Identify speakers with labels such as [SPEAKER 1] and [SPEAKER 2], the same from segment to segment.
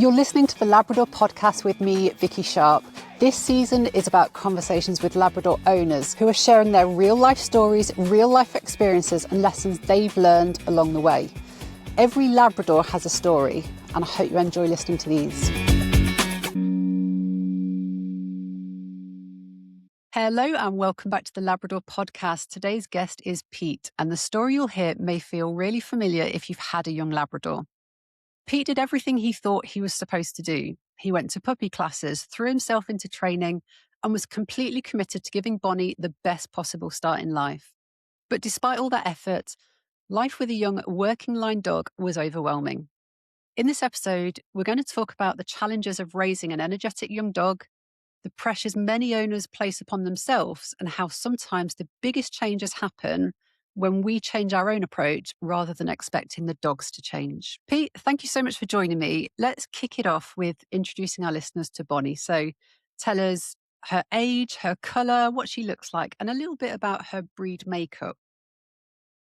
[SPEAKER 1] You're listening to the Labrador Podcast with me, Vicky Sharp. This season is about conversations with Labrador owners who are sharing their real-life stories, real-life experiences and lessons they've learned along the way. Every Labrador has a story, and I hope you enjoy listening to these. Hello and welcome back to the Labrador Podcast. Today's guest is Pete, and the story you'll hear may feel really familiar if you've had a young Labrador. Pete did everything he thought he was supposed to do. He went to puppy classes, threw himself into training, and was completely committed to giving Bonnie the best possible start in life. But despite all that effort, life with a young working line dog was overwhelming. In this episode, we're going to talk about the challenges of raising an energetic young dog, the pressures many owners place upon themselves, and how sometimes the biggest changes happen when we change our own approach rather than expecting the dogs to change. Pete, thank you so much for joining me. Let's kick it off with introducing our listeners to Bonnie. So tell us her age, her colour, what she looks like, and a little bit about her breed makeup.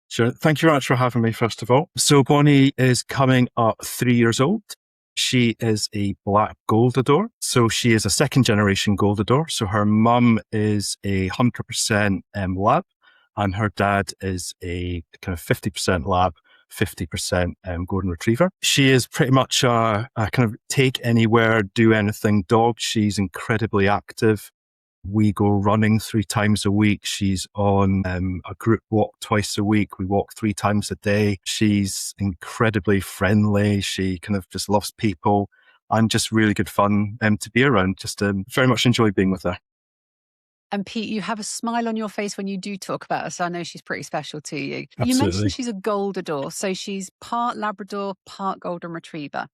[SPEAKER 2] Sure. Thank you very much for having me, first of all. So Bonnie is coming up 3 years old. She is a black Goldador. So she is a second generation Goldador. So her mum is 100% lab, and her dad is a kind of 50% lab, 50% golden retriever. She is pretty much a kind of take anywhere, do anything dog. She's incredibly active. We go running 3 times a week. She's on a group walk twice a week. We walk 3 times a day. She's incredibly friendly. She kind of just loves people and just really good fun to be around. Just very much enjoy being with her.
[SPEAKER 1] And Pete, you have a smile on your face when you do talk about her, so I know she's pretty special to you.
[SPEAKER 2] Absolutely.
[SPEAKER 1] You mentioned she's a Goldador, so she's part Labrador, part golden retriever.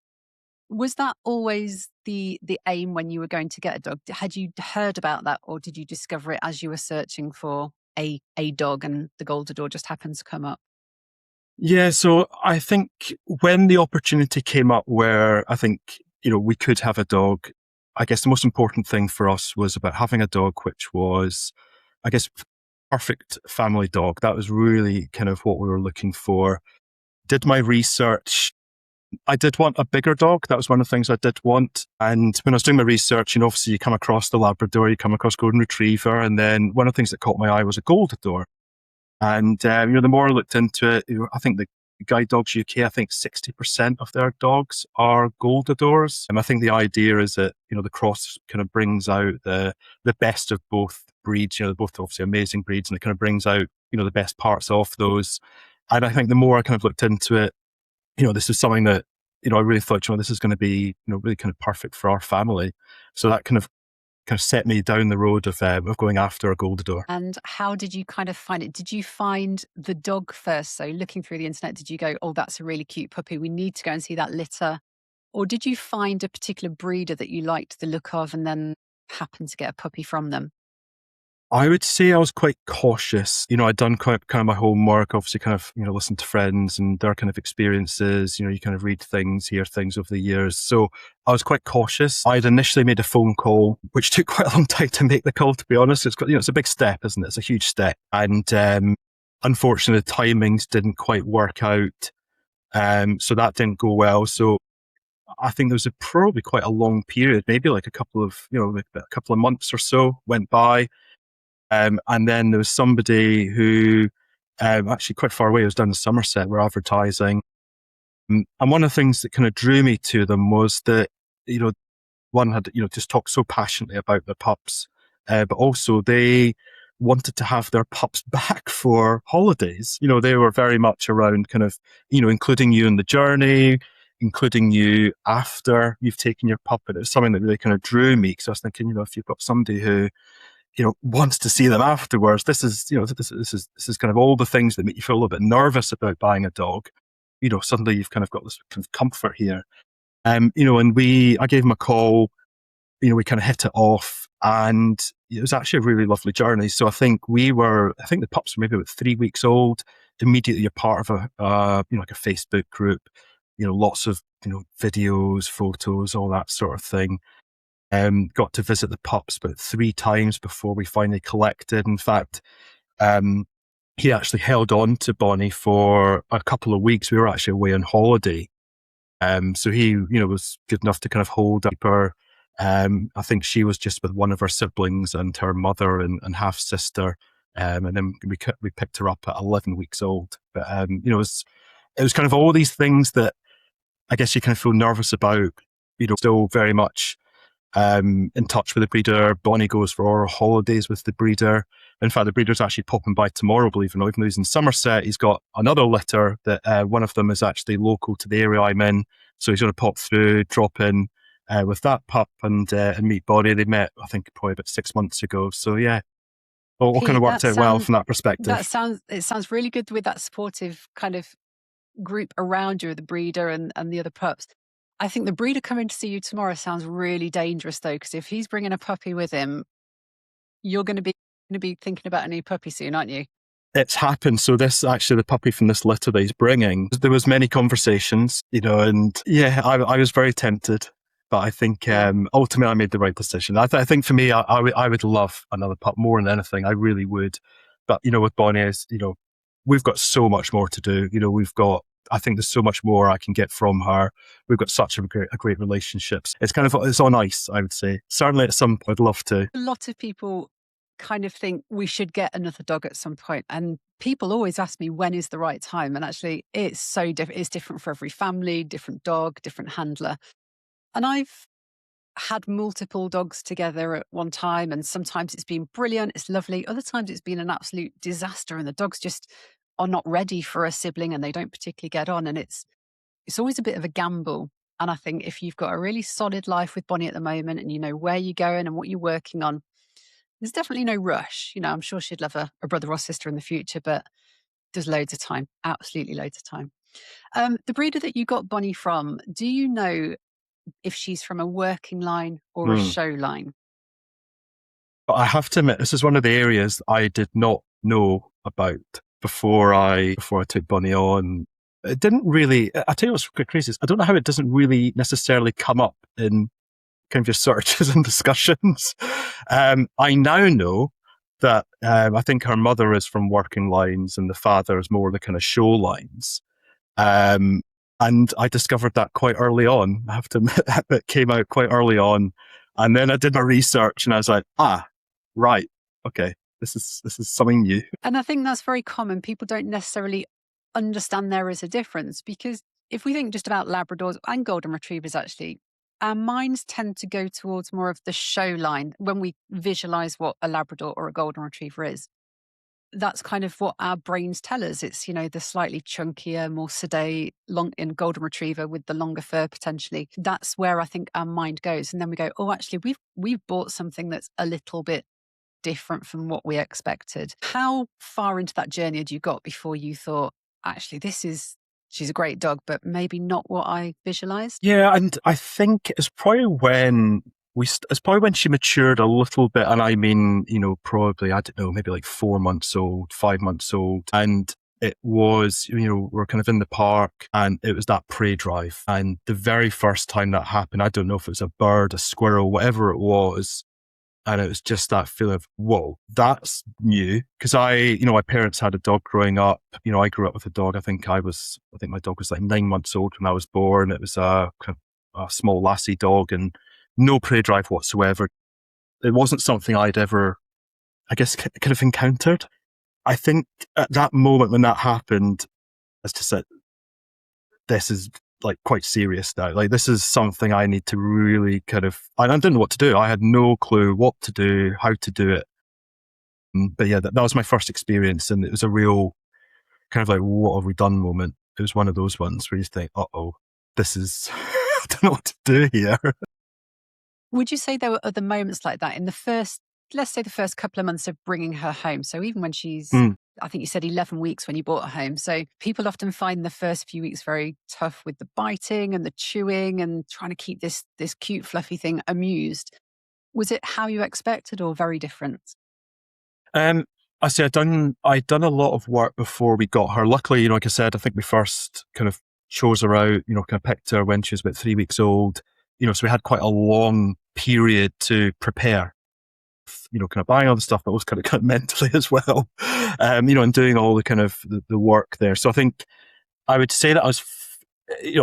[SPEAKER 1] Was that always the aim when you were going to get a dog? Had you heard about that, or did you discover it as you were searching for a dog and the Goldador just happened to come up?
[SPEAKER 2] Yeah, so I think when the opportunity came up where I think, we could have a dog, I guess the most important thing for us was about having a dog which was, I guess, perfect family dog. That was really kind of what we were looking for. Did my research. I did want a bigger dog. That was one of the things I did want. And when I was doing my research, obviously you come across the Labrador, you come across golden retriever. And then one of the things that caught my eye was a Goldador. And, the more I looked into it, I think the Guide Dogs UK, I think 60% of their dogs are Goldadors. And I think the idea is that, the cross kind of brings out the best of both breeds. They're both obviously amazing breeds, and it kind of brings out, the best parts of those. And I think the more I kind of looked into it, this is something that, I really thought, this is going to be, really kind of perfect for our family. So that kind of set me down the road of going after a Goldador.
[SPEAKER 1] And how did you kind of find it? Did you find the dog first? So looking through the internet, did you go, oh, that's a really cute puppy, we need to go and see that litter? Or did you find a particular breeder that you liked the look of and then happen to get a puppy from them?
[SPEAKER 2] I would say I was quite cautious. I'd done quite kind of my homework, obviously kind of, listen to friends and their kind of experiences. You kind of read things, hear things over the years. So I was quite cautious. I'd initially made a phone call, which took quite a long time to make the call, to be honest. It's it's a big step, isn't it? It's a huge step. And unfortunately, the timings didn't quite work out. So that didn't go well. So I think there was probably quite a long period, maybe like a couple of months or so went by. And then there was somebody who, actually quite far away, was down in Somerset, were advertising. And one of the things that kind of drew me to them was that, one had, just talked so passionately about their pups, but also they wanted to have their pups back for holidays. They were very much around kind of, including you in the journey, including you after you've taken your pup. And it was something that really kind of drew me, because I was thinking, if you've got somebody who, wants to see them afterwards. This is kind of all the things that make you feel a little bit nervous about buying a dog. Suddenly you've kind of got this kind of comfort here. And I gave him a call, we kind of hit it off, and it was actually a really lovely journey. So I think the pups were maybe about 3 weeks old. Immediately you're part of like a Facebook group, lots of, videos, photos, all that sort of thing. Got to visit the pups about 3 times before we finally collected. In fact, he actually held on to Bonnie for a couple of weeks. We were actually away on holiday. So he, was good enough to kind of hold her. I think she was just with one of her siblings and her mother and half sister. And then we picked her up at 11 weeks old. But, it was kind of all these things that I guess you kind of feel nervous about, still very much in touch with the breeder. Bonnie goes for holidays with the breeder. In fact, the breeder's actually popping by tomorrow, believe it or not. Even though he's in Somerset, he's got another litter that one of them is actually local to the area I'm in. So he's going to pop through, drop in with that pup and meet Bonnie. They met, I think, probably about 6 months ago. So yeah, all kind of worked out well from that perspective.
[SPEAKER 1] It sounds really good with that supportive kind of group around you, the breeder and the other pups. I think the breeder coming to see you tomorrow sounds really dangerous though, because if he's bringing a puppy with him, you're going to be thinking about a new puppy soon, aren't you?
[SPEAKER 2] It's happened. So this actually, the puppy from this litter that he's bringing, there was many conversations, and yeah, I was very tempted, but I think ultimately I made the right decision. I think for me, I would love another pup more than anything. I really would. But, with Bonnie, we've got so much more to do. I think there's so much more I can get from her. We've got such a great relationship. It's on ice, I would say. Certainly at some point, I'd love to.
[SPEAKER 1] A lot of people kind of think we should get another dog at some point. And people always ask me, when is the right time? And actually, it's so different. It's different for every family, different dog, different handler. And I've had multiple dogs together at one time, and sometimes it's been brilliant, it's lovely. Other times it's been an absolute disaster, and the dogs just are not ready for a sibling and they don't particularly get on. And it's always a bit of a gamble. And I think if you've got a really solid life with Bonnie at the moment and you know where you're going and what you're working on, there's definitely no rush. I'm sure she'd love a brother or sister in the future, but there's loads of time, absolutely loads of time. The breeder that you got Bonnie from, do you know if she's from a working line or a show line?
[SPEAKER 2] I have to admit, this is one of the areas I did not know about before I took Bonnie on. It didn't really, I tell you what's crazy is I don't know how it doesn't really necessarily come up in kind of your searches and discussions. I now know that I think her mother is from working lines and the father is more the kind of show lines. And I discovered that quite early on. I have to admit that it came out quite early on. And then I did my research and I was like, right, okay, this is something new.
[SPEAKER 1] And I think that's very common. People don't necessarily understand there is a difference, because if we think just about Labradors and Golden Retrievers, actually, our minds tend to go towards more of the show line when we visualize what a Labrador or a Golden Retriever is. That's kind of what our brains tell us. It's, the slightly chunkier, more sedate, long in Golden Retriever with the longer fur potentially. That's where I think our mind goes. And then we go, oh, actually, we've bought something that's a little bit different from what we expected. How far into that journey had you got before you thought, actually, she's a great dog, but maybe not what I visualized?
[SPEAKER 2] Yeah, and I think it's probably when she matured a little bit, and I mean, probably, I don't know, maybe like 4 months old, 5 months old, and it was, we're kind of in the park, and it was that prey drive, and the very first time that happened, I don't know if it was a bird, a squirrel, whatever it was, and it was just that feeling of, whoa, that's new. Because my parents had a dog growing up. I grew up with a dog. I think my dog was like 9 months old when I was born. It was a small lassie dog and no prey drive whatsoever. It wasn't something I'd ever, I guess, kind of encountered. I think at that moment when that happened, as just said, this is like quite serious now. Like, this is something I need to really I didn't know what to do. I had no clue what to do, how to do it. But yeah, that was my first experience, and it was a real kind of like, what have we done moment. It was one of those ones where you think, this is, I don't know what to do here.
[SPEAKER 1] Would you say there were other moments like that in let's say the first couple of months of bringing her home? So even when she's, I think you said 11 weeks when you brought her home. So people often find the first few weeks very tough with the biting and the chewing and trying to keep this cute, fluffy thing amused. Was it how you expected or very different?
[SPEAKER 2] I say I'd done a lot of work before we got her. Luckily, like I said, I think we first kind of chose her out, kind of picked her when she was about 3 weeks old. So we had quite a long period to prepare. Kind of buying all the stuff, but also kind of mentally as well, and doing all the kind of the work there. So I think I would say that I was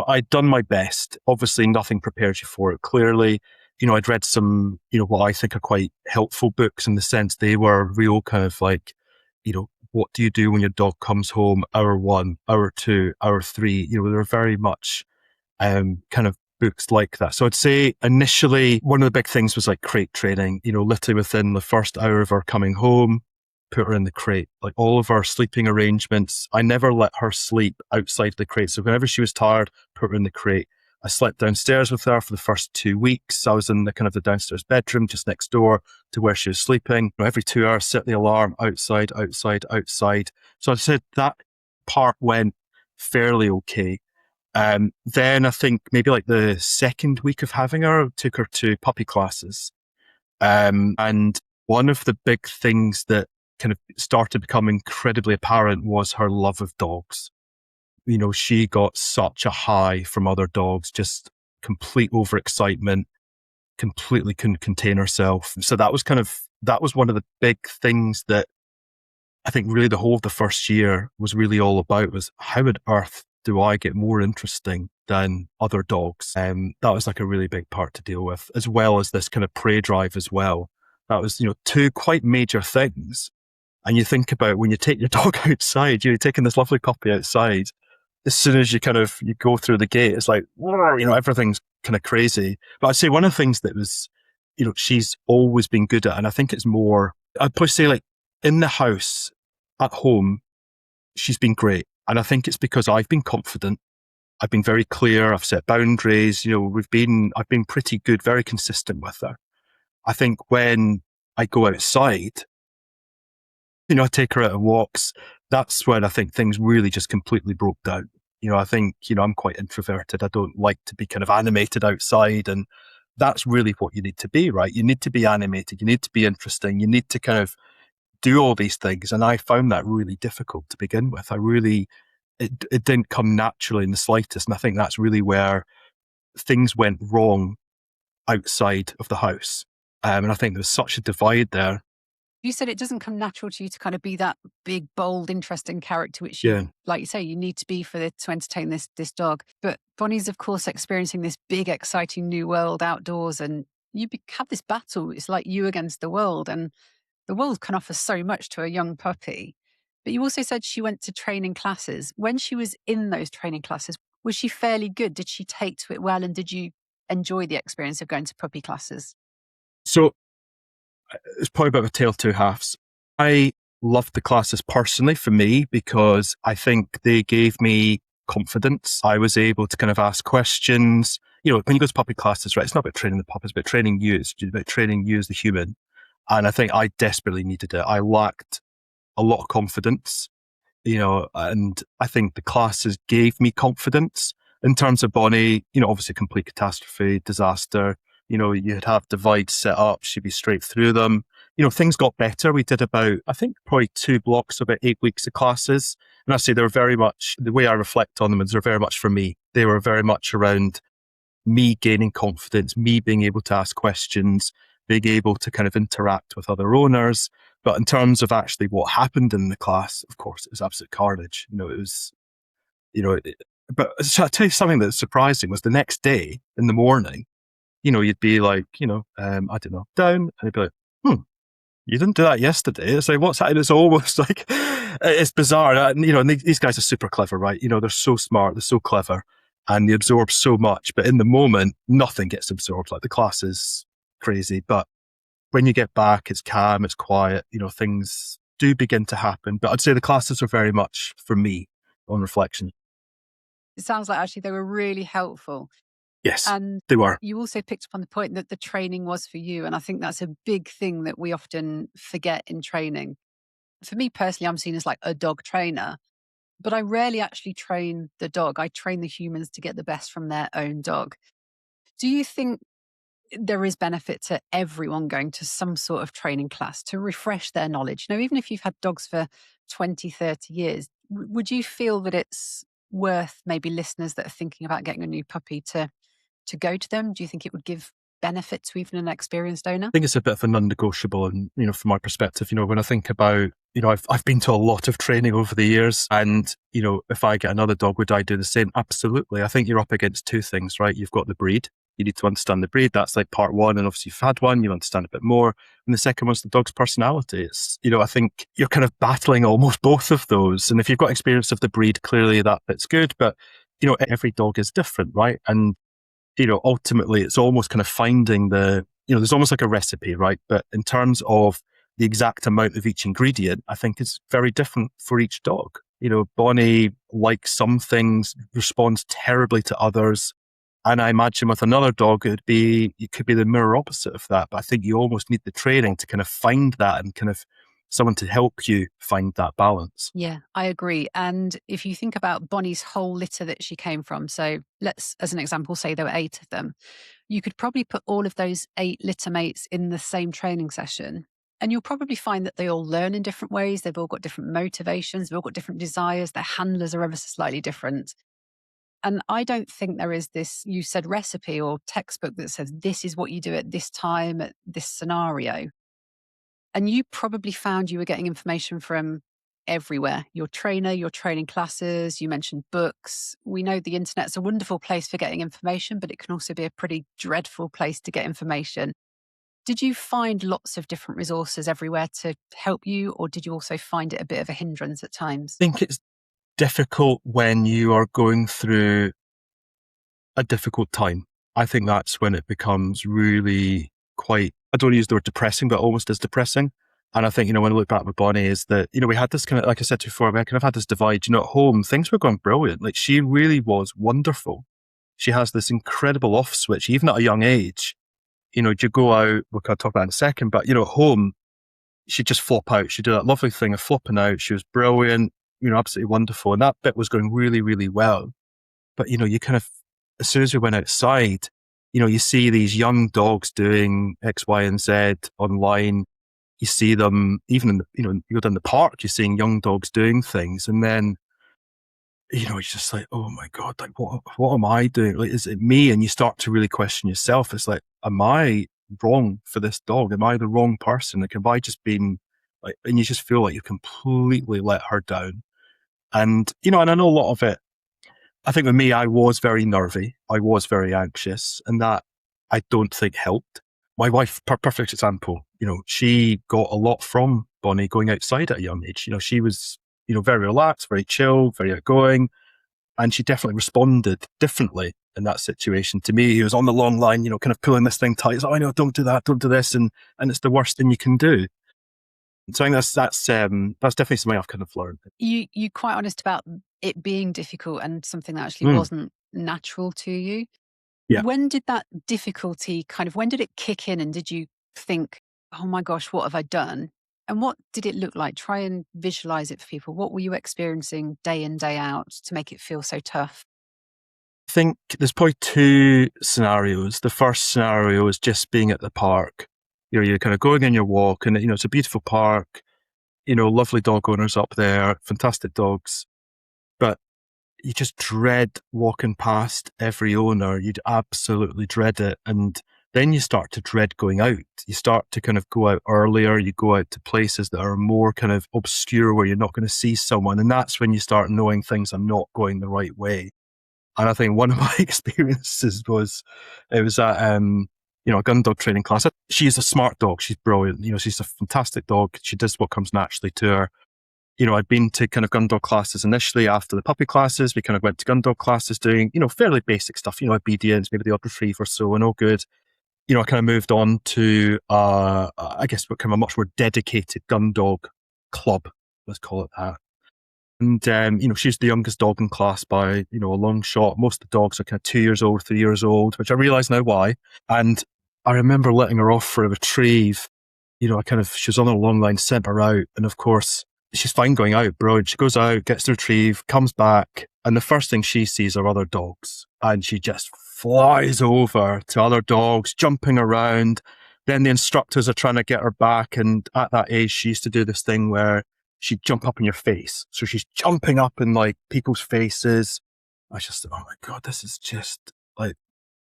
[SPEAKER 2] I'd done my best. Obviously, nothing prepares you for it. Clearly, I'd read some, what I think are quite helpful books in the sense they were real kind of like, what do you do when your dog comes home? Hour 1, hour 2, hour 3. They were very much kind of books like that. So I'd say initially, one of the big things was like crate training, literally within the first hour of her coming home, put her in the crate. Like all of our sleeping arrangements, I never let her sleep outside the crate. So whenever she was tired, put her in the crate. I slept downstairs with her for the first 2 weeks. I was in the downstairs bedroom just next door to where she was sleeping. Every 2 hours, set the alarm outside, outside, outside. So I said that part went fairly okay. Then I think maybe like the second week of having her, I took her to puppy classes. And one of the big things that kind of started to become incredibly apparent was her love of dogs. She got such a high from other dogs, just complete overexcitement, completely couldn't contain herself. So that was one of the big things that I think really the whole of the first year was really all about was how on earth do I get more interesting than other dogs? That was like a really big part to deal with, as well as this kind of prey drive as well. That was, two quite major things. And you think about when you take your dog outside, you're taking this lovely puppy outside. As soon as you go through the gate, it's like, everything's kind of crazy. But I'd say one of the things that was, she's always been good at, and I think it's more, I'd probably say like in the house, at home, she's been great. And I think it's because I've been confident. I've been very clear. I've set boundaries. I've been pretty good, very consistent with her. I think when I go outside, I take her out on walks. That's when I think things really just completely broke down. I think, I'm quite introverted. I don't like to be kind of animated outside. And that's really what you need to be, right? You need to be animated. You need to be interesting. You need to kind of do all these things. And I found that really difficult to begin with. It didn't come naturally in the slightest. And I think that's really where things went wrong outside of the house. And I think there was such a divide there.
[SPEAKER 1] You said it doesn't come natural to you to kind of be that big, bold, interesting character, which you, like you say, you need to be to entertain this dog. But Bonnie's, of course, experiencing this big, exciting new world outdoors, and you have this battle. It's like you against the world, and the world can offer so much to a young puppy. But you also said she went to training classes. When she was in those training classes, was she fairly good? Did she take to it well? And did you enjoy the experience of going to puppy classes?
[SPEAKER 2] So it's probably about a tale of two halves. I loved the classes personally for me because I think they gave me confidence. I was able to kind of ask questions. When you go to puppy classes, right, it's not about training the puppy, it's about training you. It's about training you as the human. And I think I desperately needed it. I lacked a lot of confidence, and I think the classes gave me confidence. In terms of Bonnie, obviously complete catastrophe, disaster. You'd have divides set up, she'd be straight through them. Things got better. We did about, I think, probably 2 blocks, about 8 weeks of classes. And I say they're very much, the way I reflect on them is they're very much for me. They were very much around me gaining confidence, me being able to ask questions, being able to kind of interact with other owners. But in terms of actually what happened in the class, of course, it was absolute carnage. But I'll tell you something that's surprising was the next day in the morning, you'd be like, I don't know, down, and you'd be like, you didn't do that yesterday. It's like, what's happening? It's almost like, it's bizarre. And these guys are super clever, right? They're so smart, they're so clever, and they absorb so much. But in the moment, nothing gets absorbed. Like the class is crazy. But when you get back, it's calm, it's quiet, things do begin to happen. But I'd say the classes are very much for me on reflection.
[SPEAKER 1] It sounds like actually they were really helpful.
[SPEAKER 2] Yes,
[SPEAKER 1] and
[SPEAKER 2] they were.
[SPEAKER 1] You also picked up on the point that the training was for you. And I think that's a big thing that we often forget in training. For me personally, I'm seen as like a dog trainer, but I rarely actually train the dog. I train the humans to get the best from their own dog. Do you think there is benefit to everyone going to some sort of training class to refresh their knowledge? Even if you've had dogs for 20, 30 years, would you feel that it's worth maybe listeners that are thinking about getting a new puppy to go to them? Do you think it would give benefit to even an experienced owner?
[SPEAKER 2] I think it's a bit of a non-negotiable. And, from my perspective, when I think about I've been to a lot of training over the years, and, if I get another dog, would I do the same? Absolutely. I think you're up against two things, right? You've got the breed. You need to understand the breed. That's like part one. And obviously you've had one, you understand a bit more. And the second one's the dog's personality. It's, I think you're kind of battling almost both of those. And if you've got experience of the breed, clearly that bit's good. But, every dog is different, right? And, ultimately it's almost kind of finding there's almost like a recipe, right? But in terms of the exact amount of each ingredient, I think is very different for each dog. Bonnie likes some things, responds terribly to others. And I imagine with another dog, it could be the mirror opposite of that. But I think you almost need the training to kind of find that and kind of someone to help you find that balance.
[SPEAKER 1] Yeah, I agree. And if you think about Bonnie's whole litter that she came from, so let's, as an example, say there were 8 of them, you could probably put all of those 8 litter mates in the same training session. And you'll probably find that they all learn in different ways. They've all got different motivations. They've all got different desires. Their handlers are ever so slightly different. And I don't think there is this, you said, recipe or textbook that says this is what you do at this time, at this scenario. And you probably found you were getting information from everywhere. Your trainer, your training classes, you mentioned books. We know the internet's a wonderful place for getting information, but it can also be a pretty dreadful place to get information. Did you find lots of different resources everywhere to help you, or did you also find it a bit of a hindrance at times?
[SPEAKER 2] I think it's difficult when you are going through a difficult time. I think that's when it becomes really quite, I don't use the word depressing, but almost as depressing. And I think, when I look back with Bonnie is that, we had this kind of, like I said before, we kind of had this divide, at home, things were going brilliant. Like she really was wonderful. She has this incredible off switch, even at a young age. You go out, we'll talk about it in a second, but, at home, she'd just flop out. She'd do that lovely thing of flopping out. She was brilliant, absolutely wonderful. And that bit was going really, really well. But, you kind of, as soon as we went outside, you see these young dogs doing X, Y, and Z online. You see them even in you go down the park, you're seeing young dogs doing things. And then, it's just like, oh my God, like what am I doing? Like, is it me? And you start to really question yourself. It's like, am I wrong for this dog? Am I the wrong person? Like, have I just been like, and you just feel like you completely let her down. And, and I know a lot of it, I think with me, I was very nervy. I was very anxious, and that I don't think helped. My wife, perfect example, she got a lot from Bonnie going outside at a young age. She was, very relaxed, very chill, very outgoing, and she definitely responded differently in that situation. To me, he was on the long line, kind of pulling this thing tight. It's like, oh, no, don't do that, don't do this. And it's the worst thing you can do. So I think that's definitely something I've kind of learned.
[SPEAKER 1] You quite honest about it being difficult and something that actually wasn't natural to you.
[SPEAKER 2] Yeah.
[SPEAKER 1] When did that difficulty when did it kick in, and did you think, oh my gosh, what have I done? And what did it look like? Try and visualize it for people. What were you experiencing day in, day out to make it feel so tough?
[SPEAKER 2] I think there's probably 2 scenarios. The first scenario is just being at the park. You're kind of going on your walk, and it's a beautiful park, lovely dog owners up there, fantastic dogs. But you just dread walking past every owner. You'd absolutely dread it. And then you start to dread going out. You start to kind of go out earlier. You go out to places that are more kind of obscure where you're not going to see someone. And that's when you start knowing things are not going the right way. And I think one of my experiences was, it was at, a Gundog training class. She's a smart dog. She's brilliant. She's a fantastic dog. She does what comes naturally to her. I'd been to kind of Gundog classes initially after the puppy classes. We kind of went to Gundog classes doing, fairly basic stuff, obedience, maybe the odd retrieve or so, and all good. I kind of moved on to, I guess, what kind of a much more dedicated Gundog club, let's call it that. And, she's the youngest dog in class by, a long shot. Most of the dogs are kind of 2 years old, 3 years old, which I realise now why. And I remember letting her off for a retrieve. She was on a long line, sent her out. And of course, she's fine going out, bro. She goes out, gets the retrieve, comes back. And the first thing she sees are other dogs. And she just flies over to other dogs, jumping around. Then the instructors are trying to get her back. And at that age, she used to do this thing where she'd jump up in your face. So she's jumping up in like people's faces. I just, oh my God, this is just like,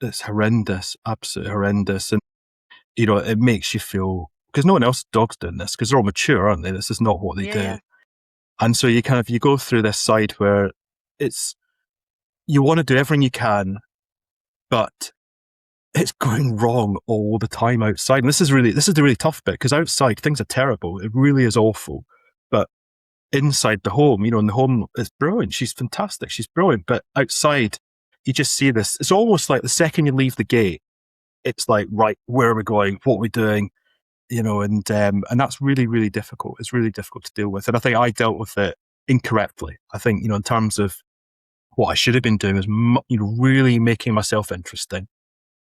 [SPEAKER 2] it's horrendous, absolutely horrendous. And, it makes you feel because no one else dog's doing this, because they're all mature, aren't they? This is not what they do.
[SPEAKER 1] Yeah.
[SPEAKER 2] And so you go through this side where you want to do everything you can, but it's going wrong all the time outside. And this is the really tough bit, because outside things are terrible. It really is awful. But inside the home, in the home, it's brilliant. She's fantastic. She's brilliant. But outside, you just see this. It's almost like the second you leave the gate, it's like, right, where are we going? What are we doing? And that's really, really difficult. It's really difficult to deal with. And I think I dealt with it incorrectly. I think, in terms of what I should have been doing is, really making myself interesting.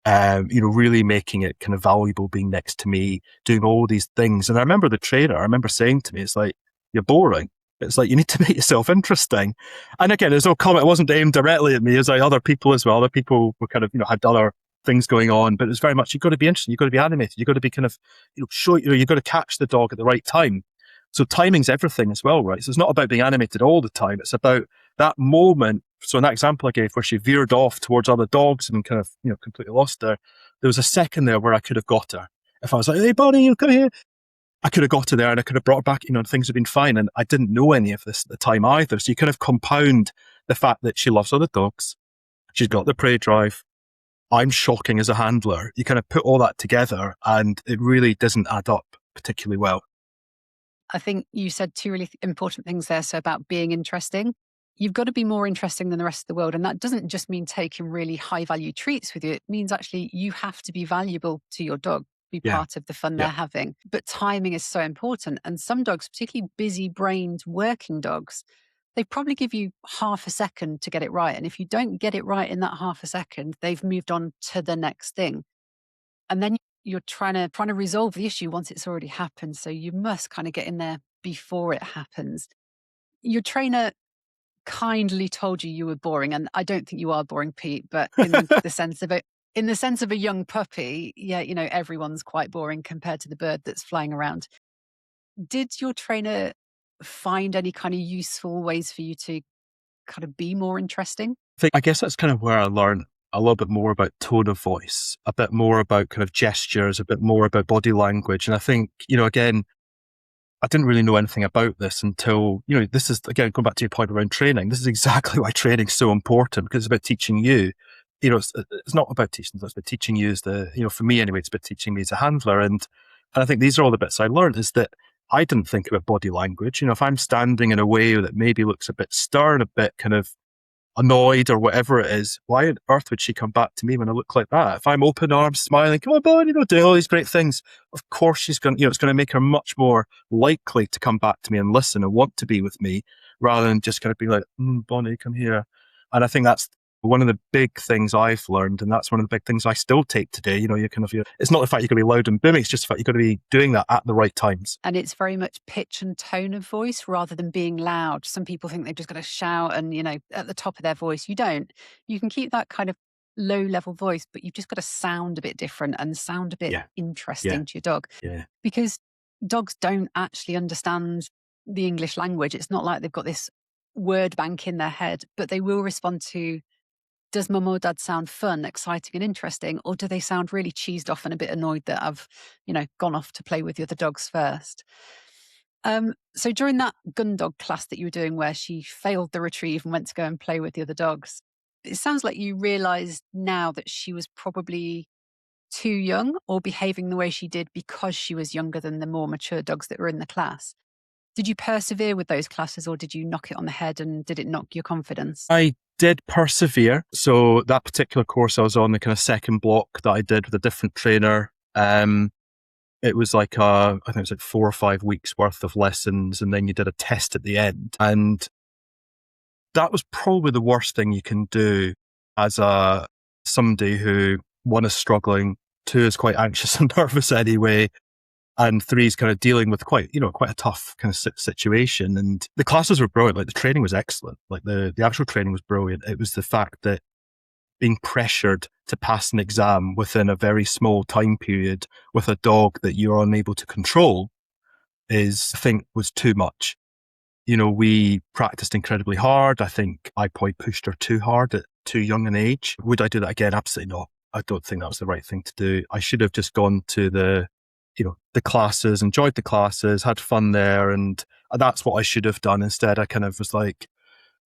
[SPEAKER 2] Really making it kind of valuable, being next to me, doing all these things. And I remember the trainer, saying to me, it's like, you're boring. It's like, you need to make yourself interesting. And again, there's no comment. It wasn't aimed directly at me. It was like other people as well. Other people were kind of, had other things going on, but it was very much, you've got to be interesting. You've got to be animated. You've got to be kind of, you've got to catch the dog at the right time. So timing's everything as well, right? So it's not about being animated all the time. It's about that moment. So in that example I gave where she veered off towards other dogs and kind of, completely lost her, there was a second there where I could have got her. If I was like, hey, Bonnie, you come here. I could have got her there and I could have brought her back, and things have been fine. And I didn't know any of this at the time either. So you kind of compound the fact that she loves other dogs. She's got the prey drive. I'm shocking as a handler. You kind of put all that together and it really doesn't add up particularly well.
[SPEAKER 1] I think you said two really important things there. So about being interesting, you've got to be more interesting than the rest of the world. And that doesn't just mean taking really high value treats with you. It means actually you have to be valuable to your dog, be part of the fun they're having. But timing is so important. And some dogs, particularly busy brained working dogs, they probably give you half a second to get it right. And if you don't get it right in that half a second, they've moved on to the next thing. And then you're trying to resolve the issue once it's already happened. So you must kind of get in there before it happens. Your trainer kindly told you were boring, and I don't think you are boring, Pete, but in the sense of a young puppy, everyone's quite boring compared to the bird that's flying around. Did your trainer find any kind of useful ways for you to kind of be more interesting?
[SPEAKER 2] I guess that's kind of where I learned a little bit more about tone of voice, a bit more about kind of gestures, a bit more about body language. And I think, again, I didn't really know anything about this until, this is, again, going back to your point around training. This is exactly why training is so important, because it's about teaching you. It's not about teaching, it's about teaching you as for me anyway, it's about teaching me as a handler. And I think these are all the bits I learned, is that I didn't think about body language. If I'm standing in a way that maybe looks a bit stern, a bit kind of annoyed or whatever it is, why on earth would she come back to me when I look like that? If I'm open arms, smiling, come on, Bonnie, doing all these great things, of course she's going to, it's going to make her much more likely to come back to me and listen and want to be with me, rather than just kind of be like, Bonnie, come here. And I think that's one of the big things I've learned, and that's one of the big things I still take today. It's not the fact you're going to be loud and booming, it's just the fact you've got to be doing that at the right times.
[SPEAKER 1] And it's very much pitch and tone of voice rather than being loud. Some people think they've just got to shout and, at the top of their voice. You don't. You can keep that kind of low level voice, but you've just got to sound a bit different and sound a bit interesting to your dog.
[SPEAKER 2] Yeah.
[SPEAKER 1] Because dogs don't actually understand the English language. It's not like they've got this word bank in their head, but they will respond to, does mum or dad sound fun, exciting and interesting? Or do they sound really cheesed off and a bit annoyed that I've, gone off to play with the other dogs first? So during that Gundog class that you were doing where she failed the retrieve and went to go and play with the other dogs, it sounds like you realised now that she was probably too young or behaving the way she did because she was younger than the more mature dogs that were in the class. Did you persevere with those classes, or did you knock it on the head and did it knock your confidence?
[SPEAKER 2] I did persevere. So that particular course I was on, the kind of second block that I did with a different trainer, it was like I think it was like 4 or 5 weeks worth of lessons, and then you did a test at the end. And that was probably the worst thing you can do as somebody who, one, is struggling, 2, is quite anxious and nervous anyway, and 3 is kind of dealing with quite a tough kind of situation. And the classes were brilliant. Like, the training was excellent. Like, the actual training was brilliant. It was the fact that being pressured to pass an exam within a very small time period with a dog that you're unable to control I think was too much. We practiced incredibly hard. I think I probably pushed her too hard at too young an age. Would I do that again? Absolutely not. I don't think that was the right thing to do. I should have just gone to the the classes, enjoyed the classes, had fun there. And that's what I should have done. Instead, I kind of was like,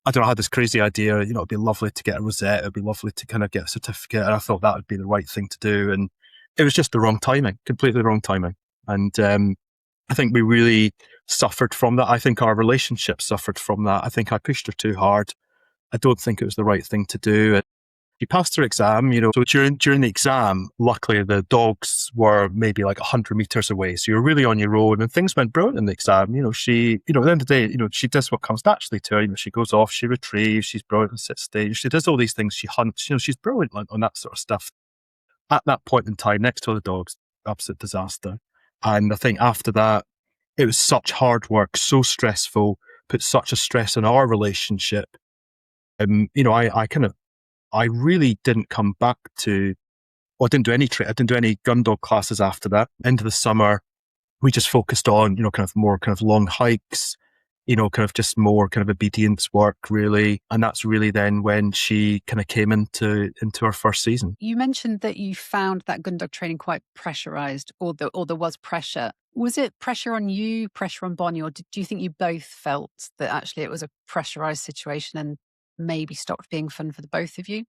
[SPEAKER 2] I don't know, I had this crazy idea, it'd be lovely to get a rosette. It'd be lovely to kind of get a certificate. And I thought that would be the right thing to do. And it was just the wrong timing, completely wrong timing. And I think we really suffered from that. I think our relationship suffered from that. I think I pushed her too hard. I don't think it was the right thing to do. And she passed her exam, so during the exam, luckily the dogs were maybe like 100 meters away. So you're really on your own and things went brilliant in the exam. She, at the end of the day, she does what comes naturally to her. She goes off, she retrieves, she's brilliant on sit stage. She does all these things. She hunts, she's brilliant on that sort of stuff. At that point in time, next to the dogs, absolute disaster. And I think after that, it was such hard work, so stressful, put such a stress on our relationship. I really didn't come back to, I didn't do any Gundog classes after that. Into the summer, we just focused on, kind of more kind of long hikes, kind of just more kind of obedience work, really. And that's really then when she kind of came into her first season.
[SPEAKER 1] You mentioned that you found that Gundog training quite pressurized, or there was pressure. Was it pressure on you, pressure on Bonnie, or do you think you both felt that actually it was a pressurized situation and maybe stopped being fun for the both of you?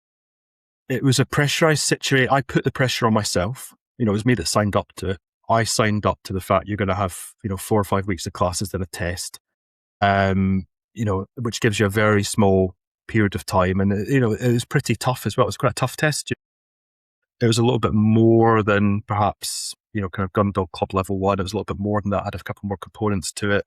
[SPEAKER 2] It was a pressurized situation. I put the pressure on myself. It was me that signed up to it. I signed up to the fact you're going to have, 4 or 5 weeks of classes and a test, which gives you a very small period of time. And, it was pretty tough as well. It was quite a tough test. It was a little bit more than perhaps, kind of Gundog Club level 1. It was a little bit more than that. I had a couple more components to it.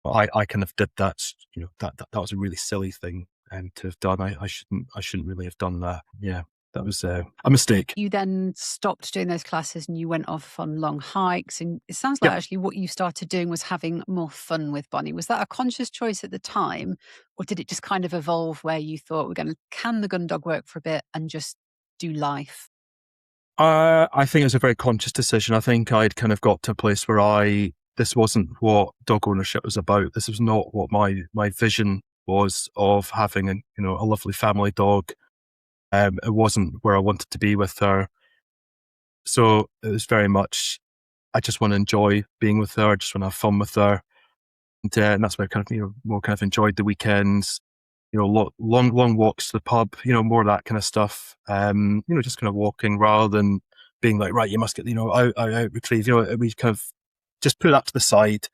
[SPEAKER 2] I kind of did that, that was a really silly thing to have done. I shouldn't really have done that. Yeah, that was a mistake.
[SPEAKER 1] You then stopped doing those classes and you went off on long hikes. And it sounds like actually what you started doing was having more fun with Bonnie. Was that a conscious choice at the time? Or did it just kind of evolve where you thought, can the Gundog work for a bit and just do life?
[SPEAKER 2] I think it was a very conscious decision. I think I'd kind of got to a place where this wasn't what dog ownership was about. This was not what my vision was of having a lovely family dog. It wasn't where I wanted to be with her. So it was very much, I just want to enjoy being with her. I just want to have fun with her. And that's why I kind of, more kind of enjoyed the weekends, long walks to the pub, more of that kind of stuff. Just kind of walking rather than being like, right, you must get, out, retrieve, we kind of just put that to the side.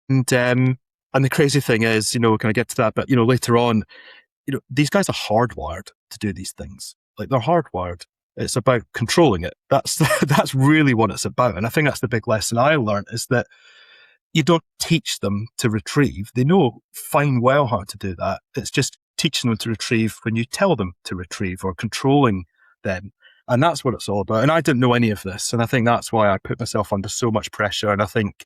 [SPEAKER 2] And the crazy thing is, can I get to that? But, later on, these guys are hardwired to do these things. Like, they're hardwired. It's about controlling it. That's really what it's about. And I think that's the big lesson I learned, is that you don't teach them to retrieve. They know fine well how to do that. It's just teaching them to retrieve when you tell them to retrieve, or controlling them. And that's what it's all about. And I didn't know any of this. And I think that's why I put myself under so much pressure. And I think,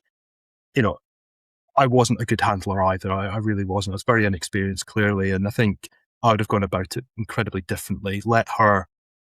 [SPEAKER 2] I wasn't a good handler either. I really wasn't. I was very inexperienced, clearly. And I think I would have gone about it incredibly differently. Let her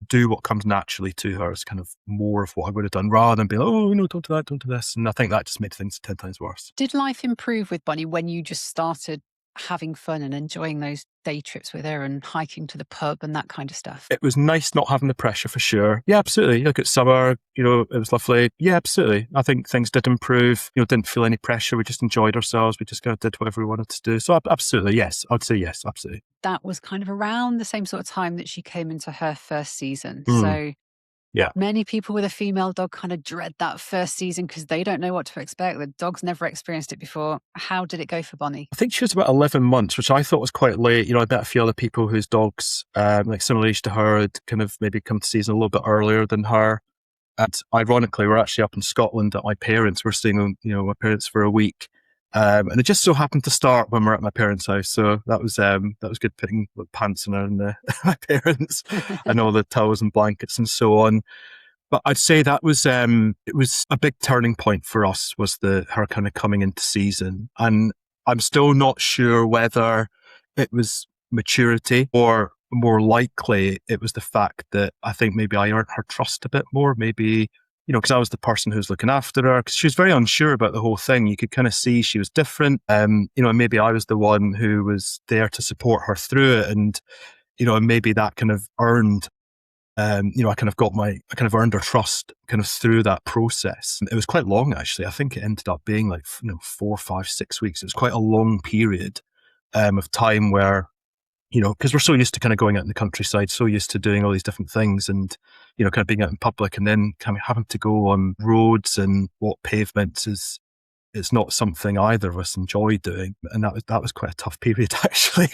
[SPEAKER 2] do what comes naturally to her is kind of more of what I would have done, rather than be like, oh, don't do that, don't do this. And I think that just made things 10 times worse.
[SPEAKER 1] Did life improve with Bonnie when you just started having fun and enjoying those day trips with her and hiking to the pub and that kind of stuff?
[SPEAKER 2] It was nice not having the pressure, for sure. Yeah, absolutely. Look at summer, it was lovely. Yeah, absolutely. I think things did improve. Didn't feel any pressure. We just enjoyed ourselves. We just kind of did whatever we wanted to do. So absolutely, yes. I'd say yes, absolutely.
[SPEAKER 1] That was kind of around the same sort of time that she came into her first season. So
[SPEAKER 2] yeah,
[SPEAKER 1] many people with a female dog kind of dread that first season because they don't know what to expect. The dog's never experienced it before. How did it go for Bonnie?
[SPEAKER 2] I think she was about 11 months, which I thought was quite late. I bet a few other people whose dogs, like similar age to her, had kind of maybe come to season a little bit earlier than her. And ironically, we're actually up in Scotland at my parents'. We're staying, my parents for a week. And it just so happened to start when we're at my parents' house. So that was good, putting pants on her and my parents and all the towels and blankets and so on. But I'd say that was, it was a big turning point for us, was her kind of coming into season. And I'm still not sure whether it was maturity, or more likely it was the fact that I think maybe I earned her trust a bit more. Maybe, because I was the person who was looking after her, because she was very unsure about the whole thing. You could kind of see she was different. And maybe I was the one who was there to support her through it. And, and maybe that kind of earned I kind of earned her trust kind of through that process. It was quite long, actually. I think it ended up being like, 4, 5, 6 weeks. It was quite a long period of time where, because we're so used to kind of going out in the countryside, so used to doing all these different things and, kind of being out in public, and then kind of having to go on roads and walk pavements it's not something either of us enjoy doing. And that was quite a tough period, actually,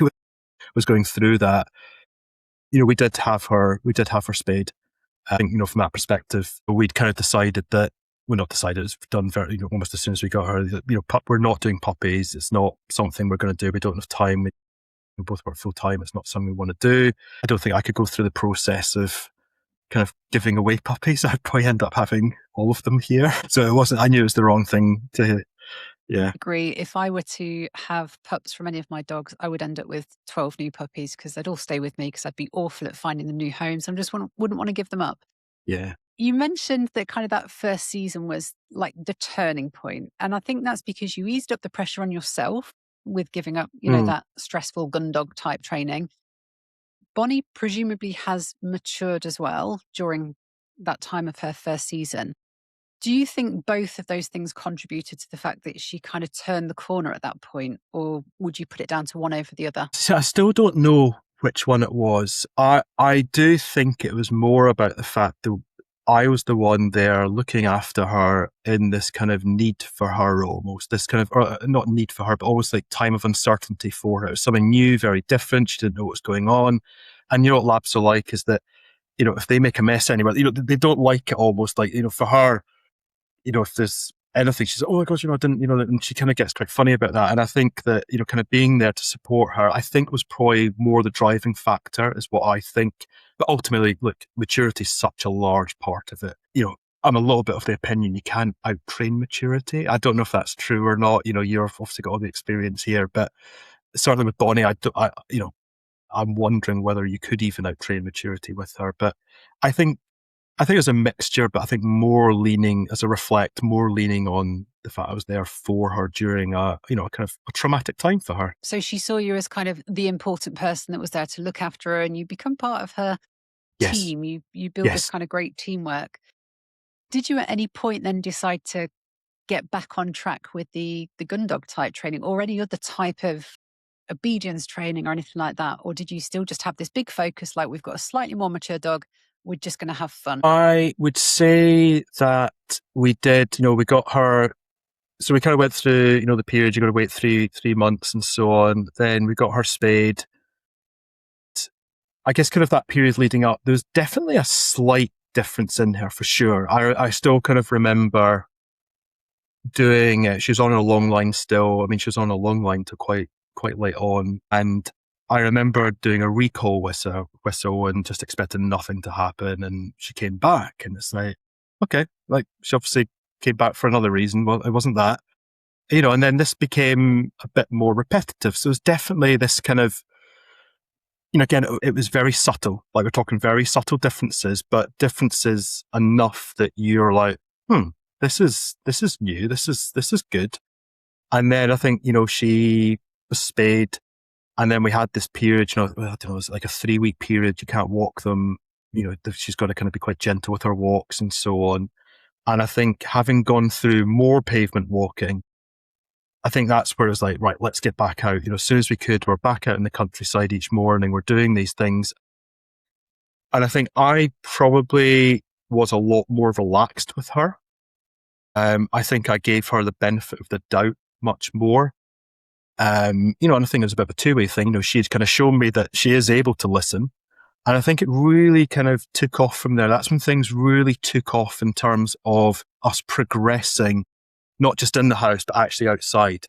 [SPEAKER 2] was going through that. We did have her spayed. I think, from that perspective, we'd kind of decided that, well, not decided, it's done very, almost as soon as we got her, that, we're not doing puppies. It's not something we're going to do. We don't have time. We both work full time. It's not something we want to do. I don't think I could go through the process of kind of giving away puppies. I'd probably end up having all of them here. So I knew it was the wrong thing to, yeah.
[SPEAKER 1] Agree. If I were to have pups from any of my dogs, I would end up with 12 new puppies because they'd all stay with me because I'd be awful at finding them new homes. I just wouldn't want to give them up.
[SPEAKER 2] Yeah.
[SPEAKER 1] You mentioned that kind of that first season was like the turning point. And I think that's because you eased up the pressure on yourself with giving up, that stressful Gundog type training. Bonnie presumably has matured as well during that time of her first season. Do you think both of those things contributed to the fact that she kind of turned the corner at that point, or would you put it down to one over the other?
[SPEAKER 2] So I still don't know which one it was. I do think it was more about the fact that I was the one there looking after her in this kind of need for her, almost this kind of, or not need for her, but almost like time of uncertainty for her. It was something new, very different. She didn't know what was going on. And what labs are like is that, if they make a mess anywhere, they don't like it, almost like, for her, if there's anything, she's like, oh my gosh, I didn't, and she kind of gets quite funny about that. And I think that, kind of being there to support her, I think was probably more the driving factor, is what I think. But ultimately, look, maturity is such a large part of it. I'm a little bit of the opinion you can't out-train maturity. I don't know if that's true or not. You've obviously got all the experience here, but certainly with Bonnie, I'm wondering whether you could even out-train maturity with her. But I think it's a mixture, but I think more leaning on the fact I was there for her during a kind of a traumatic time for her.
[SPEAKER 1] So she saw you as kind of the important person that was there to look after her, and you become part of her team. You build this kind of great teamwork. Did you at any point then decide to get back on track with the Gundog type training or any other type of obedience training or anything like that? Or did you still just have this big focus, like we've got a slightly more mature dog, we're just going to have fun?
[SPEAKER 2] I would say that we did, we got her. So we kind of went through, the period, you're going to wait 3 months and so on. Then we got her spayed. I guess kind of that period leading up, there was definitely a slight difference in her for sure. I still kind of remember doing it. She was on a long line still. I mean, she was on a long line to quite late on. And I remember doing a recall whistle and just expecting nothing to happen. And she came back and it's like, okay, like she obviously came back for another reason. Well, it wasn't that, and then this became a bit more repetitive. So it was definitely this kind of, again, it was very subtle. Like we're talking very subtle differences, but differences enough that you're like, this is new. This is good. And then I think, she was spayed. And then we had this period, I don't know, it was like a 3-week period. You can't walk them. She's got to kind of be quite gentle with her walks and so on. And I think having gone through more pavement walking, I think that's where it was like, right, let's get back out. As soon as we could, we're back out in the countryside each morning. We're doing these things. And I think I probably was a lot more relaxed with her. I think I gave her the benefit of the doubt much more. And I think it was a bit of a two-way thing. She'd kind of shown me that she is able to listen. And I think it really kind of took off from there. That's when things really took off in terms of us progressing, not just in the house, but actually outside.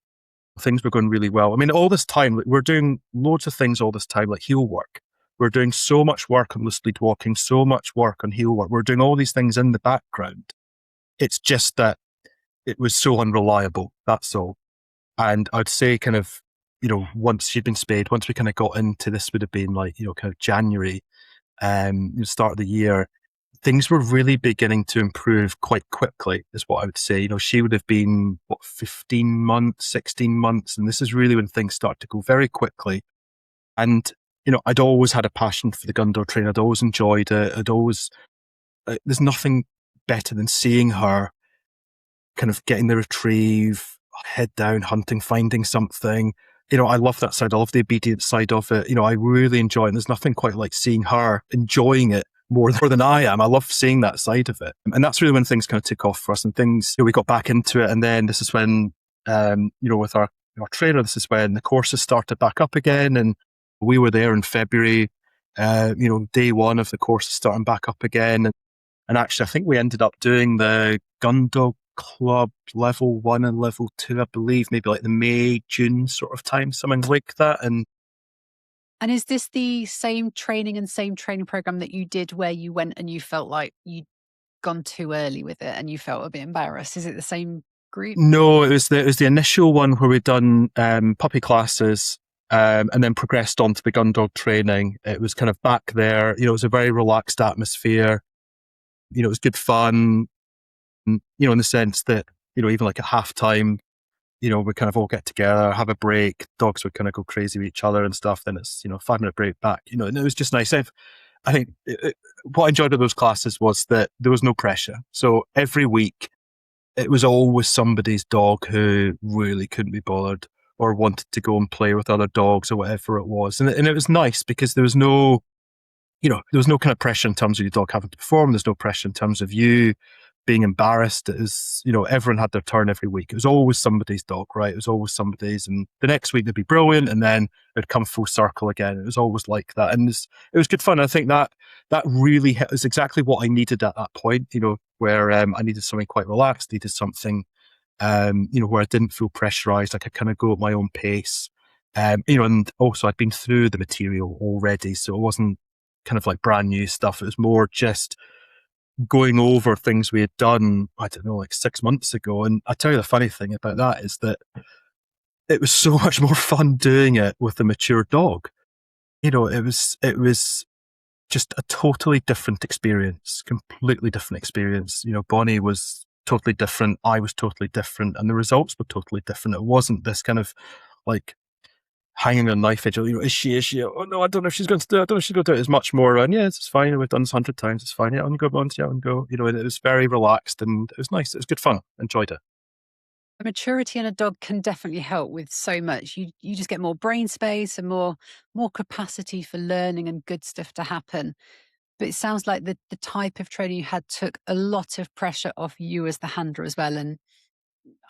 [SPEAKER 2] Things were going really well. I mean, all this time, we're doing loads of things all this time, like heel work. We're doing so much work on loose lead walking, so much work on heel work. We're doing all these things in the background. It's just that it was so unreliable. That's all. And I'd say kind of, once she'd been spayed, once we kind of got into this would have been like, kind of January, start of the year, things were really beginning to improve quite quickly, is what I would say. She would have been, 15 months, 16 months. And this is really when things start to go very quickly. And I'd always had a passion for the Gundog training. I'd always enjoyed it. There's nothing better than seeing her kind of getting the retrieve, head down, hunting, finding something. I love that side. I love the obedient side of it. I really enjoy it. And there's nothing quite like seeing her enjoying it more than I am. I love seeing that side of it. And that's really when things kind of took off for us and things, we got back into it. And then this is when, with our trainer, this is when the courses started back up again. And we were there in February, day one of the courses starting back up again. And actually, I think we ended up doing the Gundog Club level 1 and level 2, I believe, maybe like the May, June sort of time, something like that. And
[SPEAKER 1] is this the same training program that you did where you went and you felt like you'd gone too early with it and you felt a bit embarrassed? Is it the same group?
[SPEAKER 2] No, it was the initial one where we'd done puppy classes and then progressed on to the Gundog training. It was kind of back there. It was a very relaxed atmosphere. It was good fun. In the sense that, even like at halftime, we kind of all get together, have a break, dogs would kind of go crazy with each other and stuff. Then it's, 5-minute break back, and it was just nice. I think what I enjoyed of those classes was that there was no pressure. So every week it was always somebody's dog who really couldn't be bothered or wanted to go and play with other dogs or whatever it was. And it was nice because there was no kind of pressure in terms of your dog having to perform. There's no pressure in terms of you being embarrassed. It was, everyone had their turn every week. It was always somebody's dog, right? It was always somebody's. And the next week they'd be brilliant. And then it'd come full circle again. It was always like that. And it was good fun. I think that really was exactly what I needed at that point, where I needed something quite relaxed, needed something, where I didn't feel pressurized. I could kind of go at my own pace. And also I'd been through the material already. So it wasn't kind of like brand new stuff. It was more just going over things we had done, I don't know, like 6 months ago. And I tell you, the funny thing about that is that it was so much more fun doing it with a mature dog. It was just a totally different experience, completely different experience. Bonnie was totally different. I was totally different. And the results were totally different. It wasn't this kind of like hanging on a knife edge. Is she? Oh no, I don't know if she's going to do it. I don't know if she's going to do it. It's much more around, yeah, it's fine. We've done this 100 times. It's fine. Yeah, on you go, Bonnie. Yeah, on you go. And it was very relaxed and it was nice. It was good fun. Enjoyed it.
[SPEAKER 1] The maturity in a dog can definitely help with so much. You just get more brain space and more capacity for learning and good stuff to happen. But it sounds like the type of training you had took a lot of pressure off you as the handler as well. And